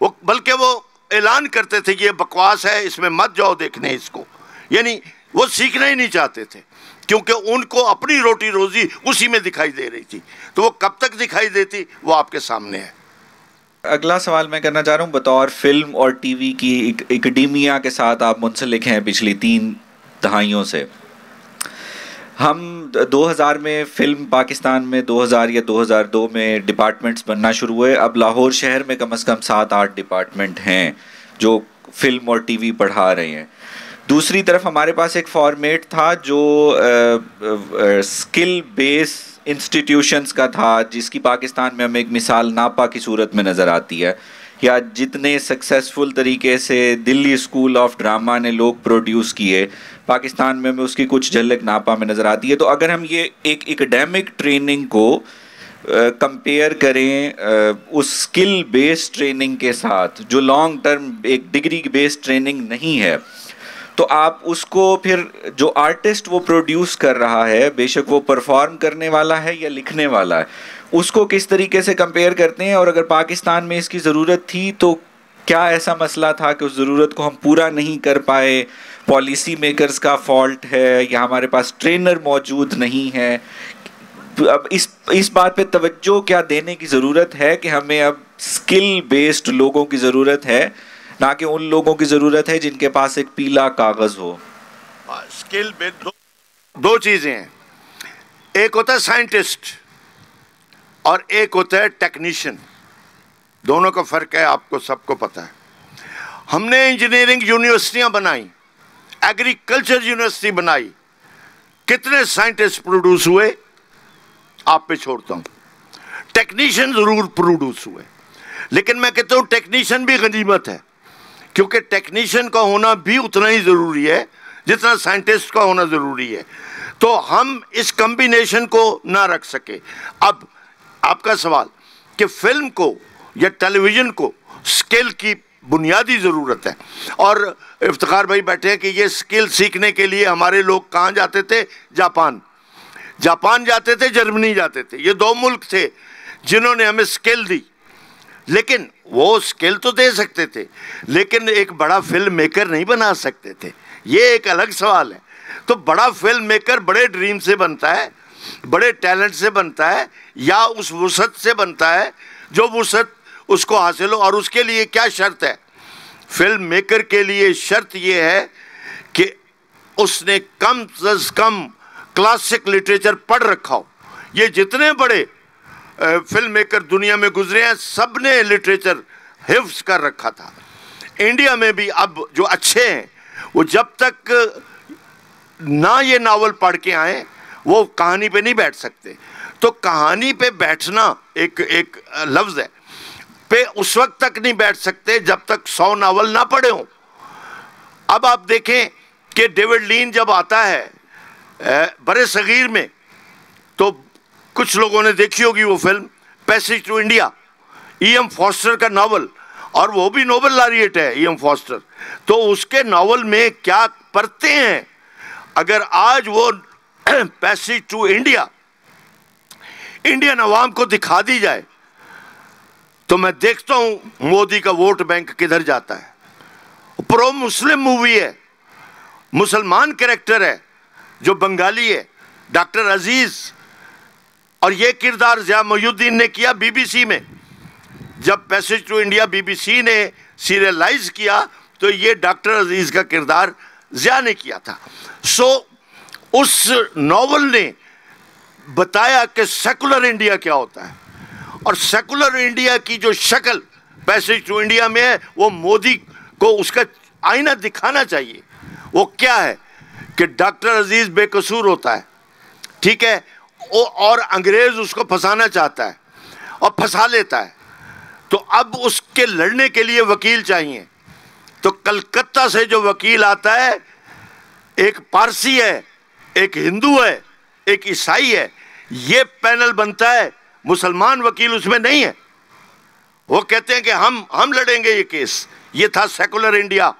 वो बल्कि वो ऐलान करते थे कि ये बकवास है, इसमें मत जाओ देखने इसको। यानी वो सीखना ही नहीं चाहते थे, क्योंकि उनको अपनी रोटी रोजी उसी में दिखाई दे रही थी। तो वो कब तक दिखाई देती, वो आपके सामने है। अगला सवाल मैं करना चाह रहा हूँ, बतौर फिल्म और टीवी की एकेडेमिया के साथ आप मुंसलिक हैं पिछली 3 दहाइयों से। हम 2000 में फिल्म पाकिस्तान में 2000 या 2002 में डिपार्टमेंट्स बनना शुरू हुए। अब लाहौर शहर में कम से कम 7-8 डिपार्टमेंट हैं जो फिल्म और टीवी पढ़ा रहे हैं। दूसरी तरफ हमारे पास एक फॉर्मेट था जो स्किल बेस इंस्टीट्यूशंस का था, जिसकी पाकिस्तान में हमें एक मिसाल नापा की सूरत में नज़र आती है, या जितने सक्सेसफुल तरीके से दिल्ली स्कूल ऑफ ड्रामा ने लोग प्रोड्यूस किए, पाकिस्तान में हमें उसकी कुछ झलक नापा में नज़र आती है। तो अगर हम ये एक एकेडमिक ट्रेनिंग को कंपेयर करें उस स्किल बेस्ड ट्रेनिंग के साथ, जो लॉन्ग टर्म एक डिग्री बेस्ड ट्रेनिंग नहीं है, तो आप उसको फिर जो आर्टिस्ट वो प्रोड्यूस कर रहा है, बेशक वो परफॉर्म करने वाला है या लिखने वाला है, उसको किस तरीके से कंपेयर करते हैं? और अगर पाकिस्तान में इसकी ज़रूरत थी तो क्या ऐसा मसला था कि उस ज़रूरत को हम पूरा नहीं कर पाए? पॉलिसी मेकर्स का फॉल्ट है या हमारे पास ट्रेनर मौजूद नहीं है? अब इस बात पे तवज्जो क्या देने की ज़रूरत है कि हमें अब स्किल बेस्ड लोगों की ज़रूरत है, ना कि उन लोगों की ज़रूरत है जिनके पास एक पीला कागज़ हो? स्किल बेस्ड दो चीज़ें हैं, एक होता है साइंटिस्ट और एक होता है टेक्नीशियन। दोनों का फ़र्क है, आपको सबको पता है। हमने इंजीनियरिंग यूनिवर्सिटियां बनाई, एग्रीकल्चर यूनिवर्सिटी बनाई, कितने साइंटिस्ट प्रोड्यूस हुए आप पे छोड़ता हूं। टेक्नीशियन जरूर प्रोड्यूस हुए, लेकिन मैं कहता हूं टेक्नीशियन भी गनीमत है, क्योंकि टेक्नीशियन का होना भी उतना ही ज़रूरी है जितना साइंटिस्ट का होना ज़रूरी है। तो हम इस कॉम्बिनेशन को ना रख सके। अब आपका सवाल कि फिल्म को या टेलीविज़न को स्किल की बुनियादी ज़रूरत है, और इफ्तिखार भाई बैठे हैं कि ये स्किल सीखने के लिए हमारे लोग कहाँ जाते थे? जापान जाते थे, जर्मनी जाते थे। ये 2 मुल्क थे जिन्होंने हमें स्किल दी। लेकिन वो स्किल तो दे सकते थे, लेकिन एक बड़ा फिल्म मेकर नहीं बना सकते थे। ये एक अलग सवाल है। तो बड़ा फिल्म मेकर बड़े ड्रीम से बनता है, बड़े टैलेंट से बनता है, या उस वुसअत से बनता है जो वुसअत उसको हासिल हो। और उसके लिए क्या शर्त है? फिल्म मेकर के लिए शर्त ये है कि उसने कम से कम क्लासिक लिटरेचर पढ़ रखा हो। ये जितने बड़े फिल्म मेकर दुनिया में गुजरे हैं, सब ने लिटरेचर हिफ्ज कर रखा था। इंडिया में भी अब जो अच्छे हैं, वो जब तक ना ये नावल पढ़ के आए, वो कहानी पे नहीं बैठ सकते। तो कहानी पे बैठना एक लफ्ज़ है, पे उस वक्त तक नहीं बैठ सकते जब तक 100 नावल ना पढ़े हों। अब आप देखें कि डेविड लीन जब आता है बड़े सगीर में, तो कुछ लोगों ने देखी होगी वो film passage to India, E.M. Forster का नावल, और वो भी नोबेल लॉरिएट है E.M. फॉस्टर। तो उसके नावल में क्या पढ़ते हैं? अगर आज वो पैसेज टू इंडिया इंडियन अवाम को दिखा दी जाए, तो मैं देखता हूं मोदी का वोट बैंक किधर जाता है। प्रो मुस्लिम मूवी है, मुसलमान कैरेक्टर है जो बंगाली है, डॉक्टर अजीज, और ये किरदार ज़िया मोहुद्दीन ने किया BBC में। जब पैसेज टू इंडिया BBC ने सीरियलाइज किया, तो ये डॉक्टर अजीज का किरदार ज़िया ने किया था। उस नॉवल ने बताया कि सेकुलर इंडिया क्या होता है, और सेकुलर इंडिया की जो शक्ल पैसेज टू इंडिया में है, वो मोदी को उसका आईना दिखाना चाहिए। वो क्या है कि डॉक्टर अजीज बेकसूर होता है, ठीक है, और अंग्रेज उसको फंसाना चाहता है और फंसा लेता है। तो अब उसके लड़ने के लिए वकील चाहिए। तो कलकत्ता से जो वकील आता है, एक पारसी है, एक हिंदू है, एक ईसाई है। ये पैनल बनता है, मुसलमान वकील उसमें नहीं है। वो कहते हैं कि हम लड़ेंगे ये केस। ये था सेकुलर इंडिया,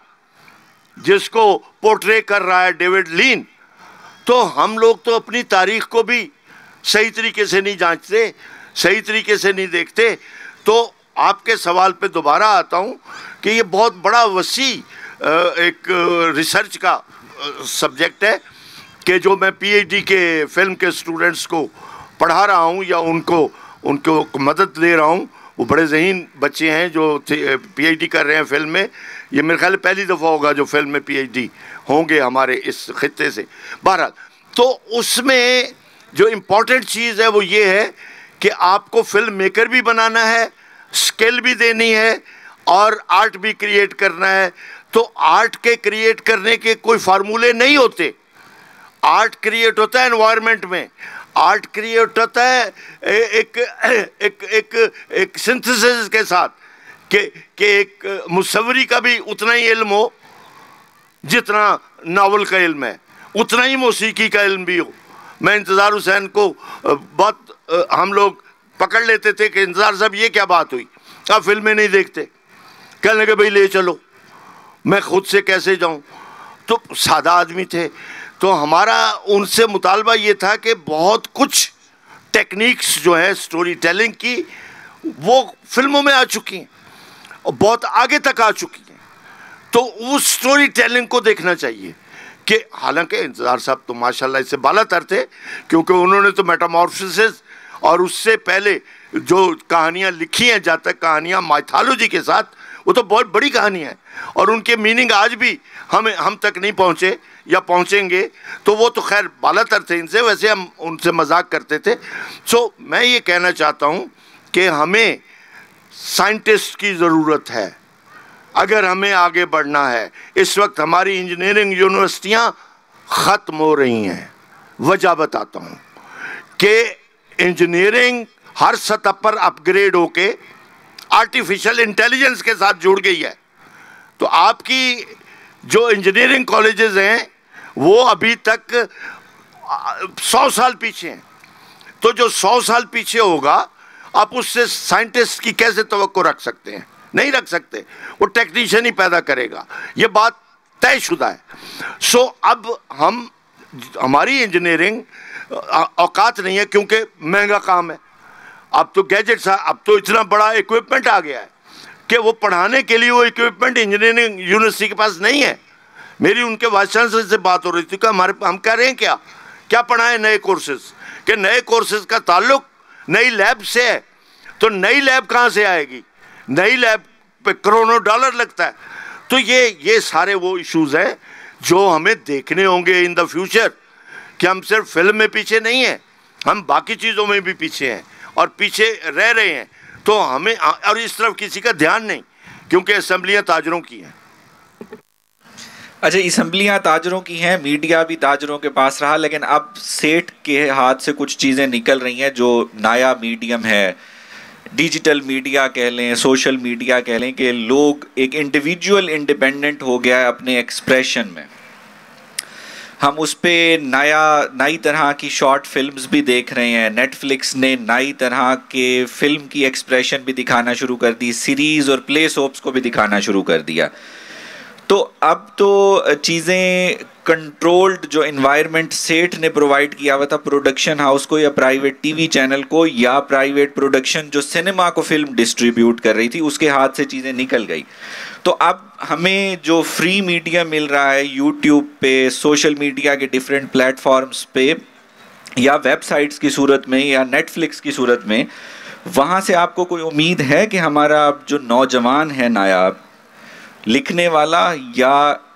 जिसको पोर्ट्रे कर रहा है डेविड लीन, तो हम लोग तो अपनी तारीख को भी सही तरीके से नहीं जांचते, सही तरीके से नहीं देखते। तो आपके सवाल पे दोबारा आता हूँ कि ये बहुत बड़ा वसी एक रिसर्च का सब्जेक्ट है कि जो मैं पीएचडी के फिल्म के स्टूडेंट्स को पढ़ा रहा हूँ या उनको मदद दे रहा हूँ। वो बड़े ज़हीन बच्चे हैं जो पीएचडी कर रहे हैं फिल्म में। ये मेरे ख्याल पहली दफ़ा होगा जो फिल्म में पीएचडी होंगे हमारे इस खित्ते से। बहरहाल, तो उसमें जो इम्पोर्टेंट चीज़ है वो ये है कि आपको फिल्म मेकर भी बनाना है, स्किल भी देनी है और आर्ट भी क्रिएट करना है। तो आर्ट के क्रिएट करने के कोई फार्मूले नहीं होते। आर्ट क्रिएट होता है एनवायरनमेंट में, आर्ट क्रिएट होता है एक सिंथेसिस के साथ कि एक मुसव्वरी का भी उतना ही इल्म हो जितना नावल का इल्म है, उतना ही मौसीकी का इल्म भी हो। मैं इंतज़ार हुसैन को बहुत हम लोग पकड़ लेते थे कि इंतज़ार साहब ये क्या बात हुई, आप फिल्में नहीं देखते? कहने लगे भाई ले चलो, मैं खुद से कैसे जाऊं? तो सादा आदमी थे, तो हमारा उनसे मुतालबा ये था कि बहुत कुछ टेक्निक्स जो है स्टोरी टेलिंग की वो फिल्मों में आ चुकी हैं और बहुत आगे तक आ चुकी हैं। तो उस स्टोरी टेलिंग को देखना चाहिए कि हालांकि इंतज़ार साहब तो माशाल्लाह इससे बालातर थे, क्योंकि उन्होंने तो मेटामॉर्फोसिस और उससे पहले जो कहानियाँ लिखी हैं, जहाँ तक कहानियाँ माइथोलॉजी के साथ, वो तो बहुत बड़ी कहानियाँ हैं और उनके मीनिंग आज भी हम तक नहीं पहुँचे या पहुँचेंगे। तो वो तो खैर बालातर थे इनसे, वैसे हम उनसे मजाक करते थे। सो मैं ये कहना चाहता हूँ कि हमें साइंटिस्ट की ज़रूरत है अगर हमें आगे बढ़ना है। इस वक्त हमारी इंजीनियरिंग यूनिवर्सिटियाँ ख़त्म हो रही हैं। वजह बताता हूँ कि इंजीनियरिंग हर सतह पर अपग्रेड होके आर्टिफिशियल इंटेलिजेंस के साथ जुड़ गई है। तो आपकी जो इंजीनियरिंग कॉलेजेस हैं वो अभी तक 100 साल पीछे हैं। तो जो 100 साल पीछे होगा, आप उससे साइंटिस्ट की कैसे तवक्को रख सकते हैं? नहीं रख सकते। वो टेक्नीशियन ही पैदा करेगा, ये बात तयशुदा है। सो अब हमारी इंजीनियरिंग औकात नहीं है, क्योंकि महंगा काम है। अब तो गैजेट्स, अब तो इतना बड़ा इक्विपमेंट आ गया है कि वो पढ़ाने के लिए वो इक्विपमेंट इंजीनियरिंग यूनिवर्सिटी के पास नहीं है। मेरी उनके वाइस चांसलर से बात हो रही थी कि हम कह रहे हैं क्या पढ़ाएं नए कोर्सेज, कि नए कोर्सेज का ताल्लुक नई लैब से है। तो नई लैब कहाँ से आएगी? नई लैब पे करोड़ों डॉलर लगता है। तो ये सारे वो इश्यूज हैं जो हमें देखने होंगे इन द फ्यूचर, कि हम सिर्फ फिल्म में पीछे नहीं हैं, हम बाकी चीज़ों में भी पीछे हैं और पीछे रह रहे हैं। तो हमें, और इस तरफ किसी का ध्यान नहीं, क्योंकि असेंबलियाँ ताजरों की हैं। अच्छा, असेंबलियाँ ताजरों की हैं, मीडिया भी ताजरों के पास रहा, लेकिन अब सेठ के हाथ से कुछ चीज़ें निकल रही हैं जो नया मीडियम है, डिजिटल मीडिया कह लें, सोशल मीडिया कह लें, कि लोग एक इंडिविजुअल इंडिपेंडेंट हो गया है अपने एक्सप्रेशन में। हम उस पर नई तरह की शॉर्ट फिल्म्स भी देख रहे हैं। नेटफ्लिक्स ने नई तरह के फिल्म की एक्सप्रेशन भी दिखाना शुरू कर दी, सीरीज़ और प्ले सोप्स को भी दिखाना शुरू कर दिया। तो अब तो चीज़ें कंट्रोल्ड, जो इन्वायरमेंट सेठ ने प्रोवाइड किया हुआ था प्रोडक्शन हाउस को या प्राइवेट टीवी चैनल को या प्राइवेट प्रोडक्शन जो सिनेमा को फिल्म डिस्ट्रीब्यूट कर रही थी, उसके हाथ से चीज़ें निकल गई। तो अब हमें जो फ्री मीडिया मिल रहा है यूट्यूब पे, सोशल मीडिया के डिफरेंट प्लेटफॉर्म्स पे, या वेबसाइट्स की सूरत में या नेटफ्लिक्स की सूरत में, वहाँ से आपको कोई उम्मीद है कि हमारा जो नौजवान है नायाब लिखने वाला या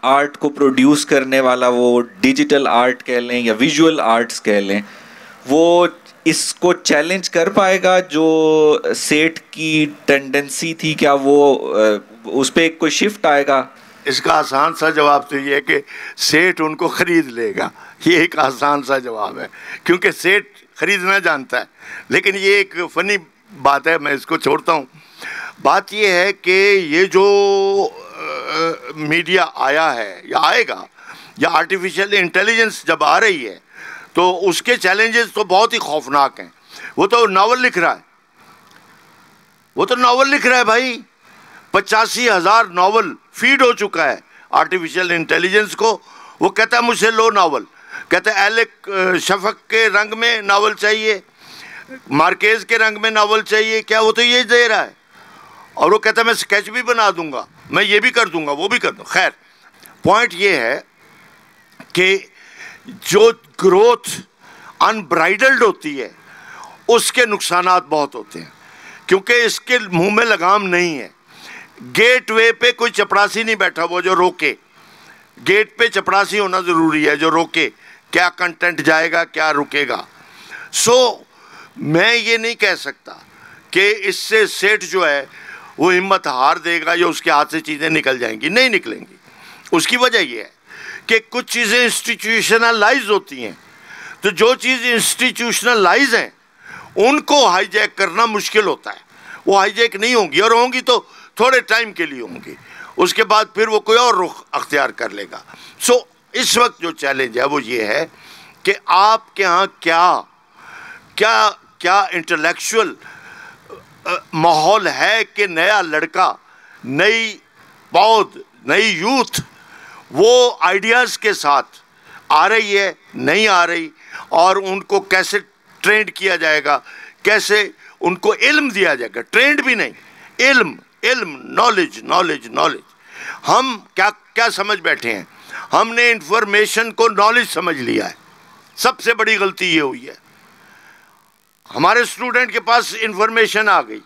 आर्ट को प्रोड्यूस करने वाला, वो डिजिटल आर्ट कह लें या विजुअल आर्ट्स कह लें, वो इसको चैलेंज कर पाएगा जो सेठ की टेंडेंसी थी? क्या वो उस पर कोई शिफ्ट आएगा? इसका आसान सा जवाब तो ये है कि सेठ उनको ख़रीद लेगा। ये एक आसान सा जवाब है, क्योंकि सेठ ख़रीदना जानता है। लेकिन ये एक फ़नी बात है, मैं इसको छोड़ता हूँ। बात ये है कि ये जो मीडिया आया है या आएगा, या आर्टिफिशियल इंटेलिजेंस जब आ रही है, तो उसके चैलेंजेस तो बहुत ही खौफनाक हैं। वो तो नावल लिख रहा है, भाई। 85,000 नावल फीड हो चुका है आर्टिफिशियल इंटेलिजेंस को। वो कहता है मुझसे लो नावल, कहता है एलेक शफक के रंग में नावल चाहिए, मार्केज के रंग में नावल चाहिए, क्या वो तो ये दे रहा है। और वो कहता है मैं स्केच भी बना दूंगा, मैं ये भी कर दूंगा, वो भी कर दूंगा। खैर, पॉइंट ये है कि जो ग्रोथ अनब्राइडल्ड होती है उसके नुकसानात बहुत होते हैं, क्योंकि इसके मुंह में लगाम नहीं है। गेट वे पे कोई चपरासी नहीं बैठा वो जो रोके, गेट पे चपरासी होना ज़रूरी है जो रोके क्या कंटेंट जाएगा क्या रुकेगा। सो मैं ये नहीं कह सकता कि इससे सेठ जो है वो हिम्मत हार देगा या उसके हाथ से चीज़ें निकल जाएंगी, नहीं निकलेंगी। उसकी वजह ये है कि कुछ चीज़ें इंस्टीट्यूशनलाइज होती हैं, तो जो चीज़ इंस्टीट्यूशनलाइज हैं उनको हाईजैक करना मुश्किल होता है। वो हाईजैक नहीं होंगी, और होंगी तो थोड़े टाइम के लिए होंगी, उसके बाद फिर वो कोई और रुख अख्तियार कर लेगा। सो इस वक्त जो चैलेंज है वो ये है कि आपके यहाँ क्या क्या क्या इंटेलेक्चुअल माहौल है कि नया लड़का, नई पौध, नई यूथ वो आइडियाज़ के साथ आ रही है, नहीं आ रही, और उनको कैसे ट्रेंड किया जाएगा, कैसे उनको इल्म दिया जाएगा, ट्रेंड भी नहीं, इल्म इल्म, नॉलेज नॉलेज नॉलेज। हम क्या क्या समझ बैठे हैं, हमने इंफॉर्मेशन को नॉलेज समझ लिया है। सबसे बड़ी गलती ये हुई है। हमारे स्टूडेंट के पास इंफॉर्मेशन आ गई,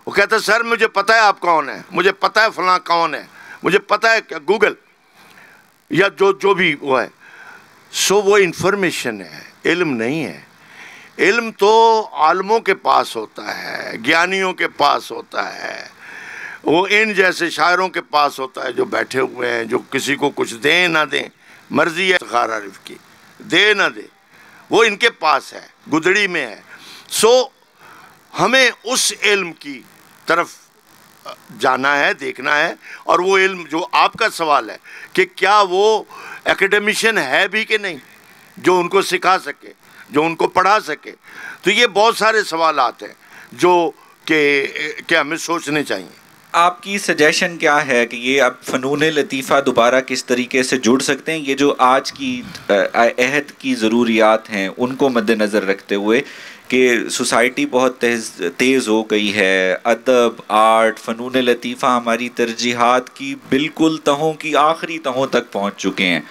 वो कहता है सर मुझे पता है आप कौन है, मुझे पता है फलां कौन है, मुझे पता है क्या गूगल या जो भी वो है। सो वो इंफॉर्मेशन है, इल्म नहीं है। इल्म तो आलमों के पास होता है, ज्ञानियों के पास होता है, वो इन जैसे शायरों के पास होता है जो बैठे हुए हैं, जो किसी को कुछ दें ना दें, मर्जी है फ़ाखर आरिफ की, दे ना दे, वो इनके पास है, गुदड़ी में है। सो हमें उस इल्म की तरफ जाना है, देखना है। और वो इल्म जो आपका सवाल है कि क्या वो एकेडमिशियन है भी कि नहीं, जो उनको सिखा सके, जो उनको पढ़ा सके, तो ये बहुत सारे सवाल आते हैं जो कि हमें सोचने चाहिए। आपकी सजेशन क्या है कि ये अब फ़नून लतीफ़ा दोबारा किस तरीके से जुड़ सकते हैं, ये जो आज की अहद की ज़रूरियात हैं उनको मद्देनज़र रखते हुए कि सोसाइटी बहुत तेज़ हो गई है, अदब, आर्ट, फ़नून लतीफ़ा हमारी तरजीहात की बिल्कुल तहों की आखिरी तहों तक पहुँच चुके हैं,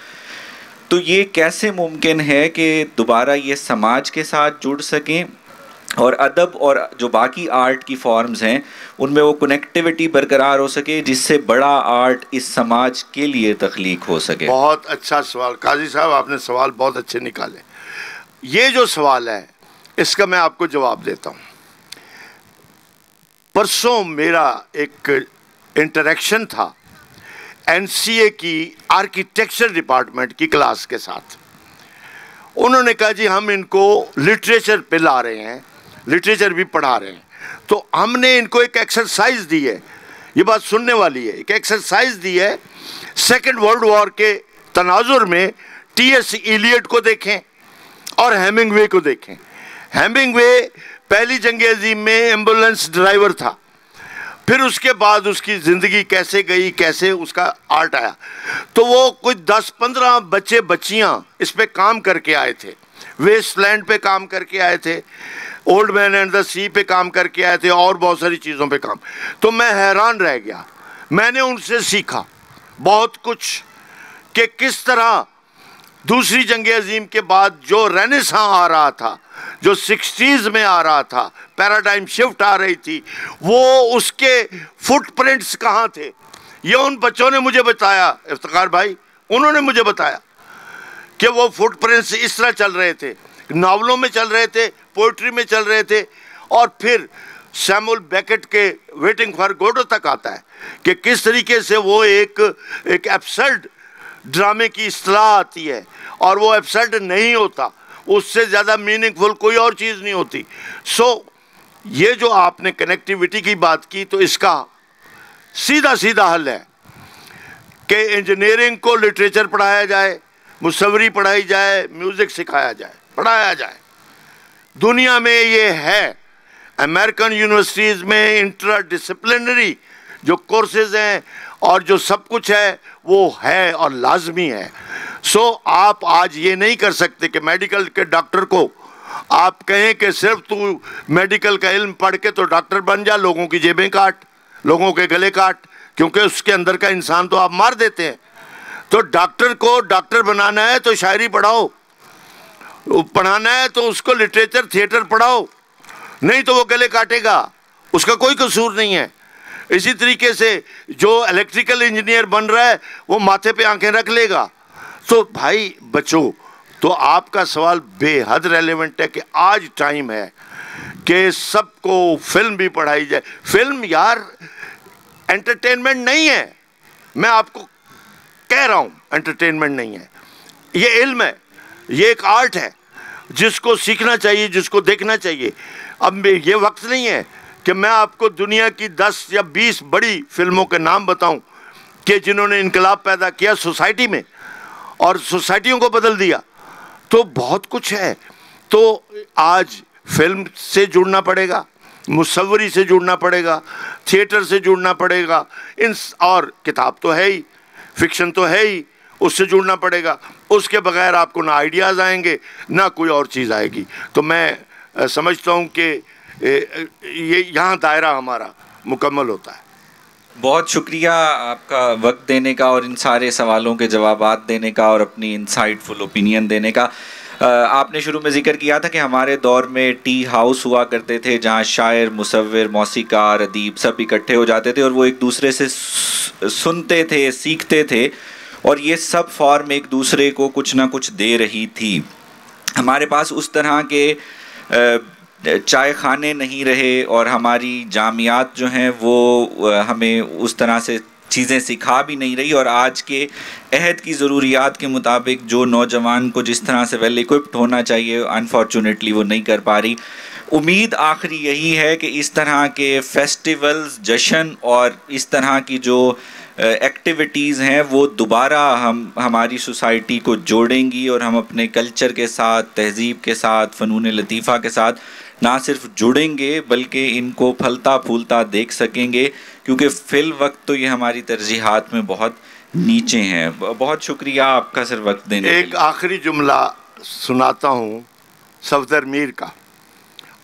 तो ये कैसे मुमकिन है कि दोबारा ये समाज के साथ जुड़ सकें और अदब और जो बाकी आर्ट की फॉर्म्स हैं उनमें वो कनेक्टिविटी बरकरार हो सके, जिससे बड़ा आर्ट इस समाज के लिए तख्लीक हो सके। बहुत अच्छा सवाल काजी साहब, आपने सवाल बहुत अच्छे निकाले। ये जो सवाल है इसका मैं आपको जवाब देता हूँ। परसों मेरा एक इंटरेक्शन था एनसीए की आर्किटेक्चर डिपार्टमेंट की क्लास के साथ। उन्होंने कहा जी हम इनको लिटरेचर पे ला रहे हैं, लिटरेचर भी पढ़ा रहे हैं, तो हमने इनको एक एक्सरसाइज दी है, ये बात सुनने वाली है, एक एक्सरसाइज दी है। सेकेंड वर्ल्ड वॉर के तनाजुर में टीएस इलियट को देखें और हेमिंगवे को देखें। हेमिंगवे पहली जंग अजीम में एम्बुलेंस ड्राइवर था, फिर उसके बाद उसकी ज़िंदगी कैसे गई, कैसे उसका आर्ट आया, तो वो कुछ 10-15 बच्चे बच्चियां इस पे काम करके आए थे, वेस्टलैंड पे काम करके आए थे, ओल्ड मैन एंड द सी पे काम करके आए थे, और बहुत सारी चीज़ों पे काम। तो मैं हैरान रह गया, मैंने उनसे सीखा बहुत कुछ कि किस तरह दूसरी जंग अजीम के बाद जो रेनेसां आ रहा था, जो 60s में आ रहा था, पैराडाइम शिफ्ट आ रही थी, वो उसके फुटप्रिंट्स कहाँ थे, ये उन बच्चों ने मुझे बताया, इफ्तिखार भाई, उन्होंने मुझे बताया कि वो फुटप्रिंट्स इस तरह चल रहे थे, नावलों में चल रहे थे, पोइट्री में चल रहे थे, और फिर सैमुअल बेकेट के वेटिंग फॉर गोडो तक आता है कि किस तरीके से वो एक एब्सर्ड ड्रामे की इस्तिलाह आती है, और वो एब्सर्ड नहीं होता, उससे ज़्यादा मीनिंगफुल कोई और चीज़ नहीं होती। सो ये जो आपने कनेक्टिविटी की बात की, तो इसका सीधा सीधा हल है कि इंजीनियरिंग को लिटरेचर पढ़ाया जाए, मुसव्वरी पढ़ाई जाए, म्यूज़िक सिखाया जाए, पढ़ाया जाए। दुनिया में ये है, अमेरिकन यूनिवर्सिटीज़ में इंटरडिसिप्लिनरी जो कोर्सेज हैं और जो सब कुछ है वो है और लाजमी है। सो आप आज ये नहीं कर सकते कि मेडिकल के डॉक्टर को आप कहें कि सिर्फ तू मेडिकल का इल्म पढ़ के तो डॉक्टर बन जा, लोगों की जेबें काट, लोगों के गले काट, क्योंकि उसके अंदर का इंसान तो आप मार देते हैं। तो डॉक्टर को डॉक्टर बनाना है तो शायरी पढ़ाओ, पढ़ाना है तो उसको लिटरेचर थिएटर पढ़ाओ, नहीं तो वो गले काटेगा, उसका कोई कसूर नहीं है। इसी तरीके से जो इलेक्ट्रिकल इंजीनियर बन रहा है वो माथे पे आंखें रख लेगा। तो भाई बच्चों, तो आपका सवाल बेहद रेलेवेंट है कि आज टाइम है कि सबको फिल्म भी पढ़ाई जाए। फिल्म यार एंटरटेनमेंट नहीं है, मैं आपको कह रहा हूँ एंटरटेनमेंट नहीं है, ये इल्म है, ये एक आर्ट है जिसको सीखना चाहिए, जिसको देखना चाहिए। अब ये वक्त नहीं है कि मैं आपको दुनिया की 10 या 20 बड़ी फिल्मों के नाम बताऊं कि जिन्होंने इनकलाब पैदा किया सोसाइटी में और सोसाइटियों को बदल दिया। तो बहुत कुछ है। तो आज फिल्म से जुड़ना पड़ेगा, मुसव्वरी से जुड़ना पड़ेगा, थिएटर से जुड़ना पड़ेगा, इन और किताब तो है ही, फिक्शन तो है ही, उससे जुड़ना पड़ेगा। उसके बगैर आपको ना आइडियाज़ आएंगे ना कोई और चीज़ आएगी। तो मैं समझता हूँ कि ये यहाँ दायरा हमारा मुकम्मल होता है। बहुत शुक्रिया आपका वक्त देने का और इन सारे सवालों के जवाबात देने का और अपनी इंसाइटफुल ओपिनियन देने का। आपने शुरू में जिक्र किया था कि हमारे दौर में टी हाउस हुआ करते थे जहाँ शायर, मुसव्विर, मौसीकार, अदीब सब इकट्ठे हो जाते थे और वो एक दूसरे से सुनते थे, सीखते थे और ये सब फॉर्म एक दूसरे को कुछ ना कुछ दे रही थी। हमारे पास उस तरह के चाय खाने नहीं रहे और हमारी जामियात जो हैं वो हमें उस तरह से चीज़ें सिखा भी नहीं रही और आज के अहद की ज़रूरियात के मुताबिक जो नौजवान को जिस तरह से वेल इक्विप्ड होना चाहिए अनफॉर्चुनेटली वो नहीं कर पा रही। उम्मीद आखिरी यही है कि इस तरह के फेस्टिवल्स, जश्न और इस तरह की जो एक्टिविटीज़ हैं वो दोबारा हमारी सोसाइटी को जोड़ेंगी और हम अपने कल्चर के साथ, तहज़ीब के साथ, फ़नून लतीफ़ा के साथ ना सिर्फ जुड़ेंगे बल्कि इनको फलता फूलता देख सकेंगे, क्योंकि फ़िल वक्त तो ये हमारी तरजीहात में बहुत नीचे हैं। बहुत शुक्रिया आपका सर वक्त देने के लिए। एक आखिरी जुमला सुनाता हूँ सफदर मीर का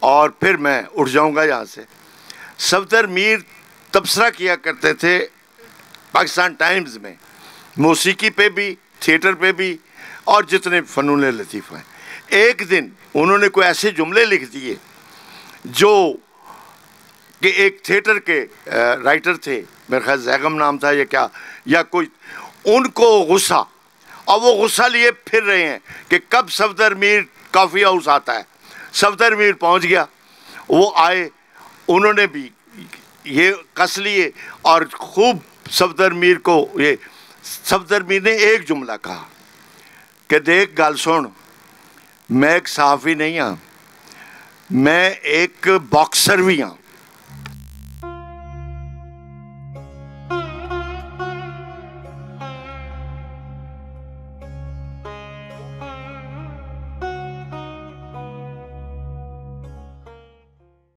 और फिर मैं उठ जाऊँगा यहाँ से। सफदर मीर तबसरा किया करते थे पाकिस्तान टाइम्स में, मौसीकी पे भी, थिएटर पे भी और जितने फ़नून लतीफ़ा हैं। एक दिन उन्होंने कोई ऐसे जुमले लिख दिए जो कि एक थिएटर के राइटर थे, मेरे ख्याल जैगम नाम था या कोई, उनको गुस्सा, और वो गुस्सा लिए फिर रहे हैं कि कब सफदर मीर कॉफ़ी हाउस आता है। सफदर मीर पहुंच गया, वो आए, उन्होंने भी ये कस लिए और खूब सफदर मीर को ये, सफदर मीर ने एक जुमला कहा कि देख गल सुन, मैं एक सहाफ़ी नहीं हाँ, मैं एक बॉक्सर भी हाँ।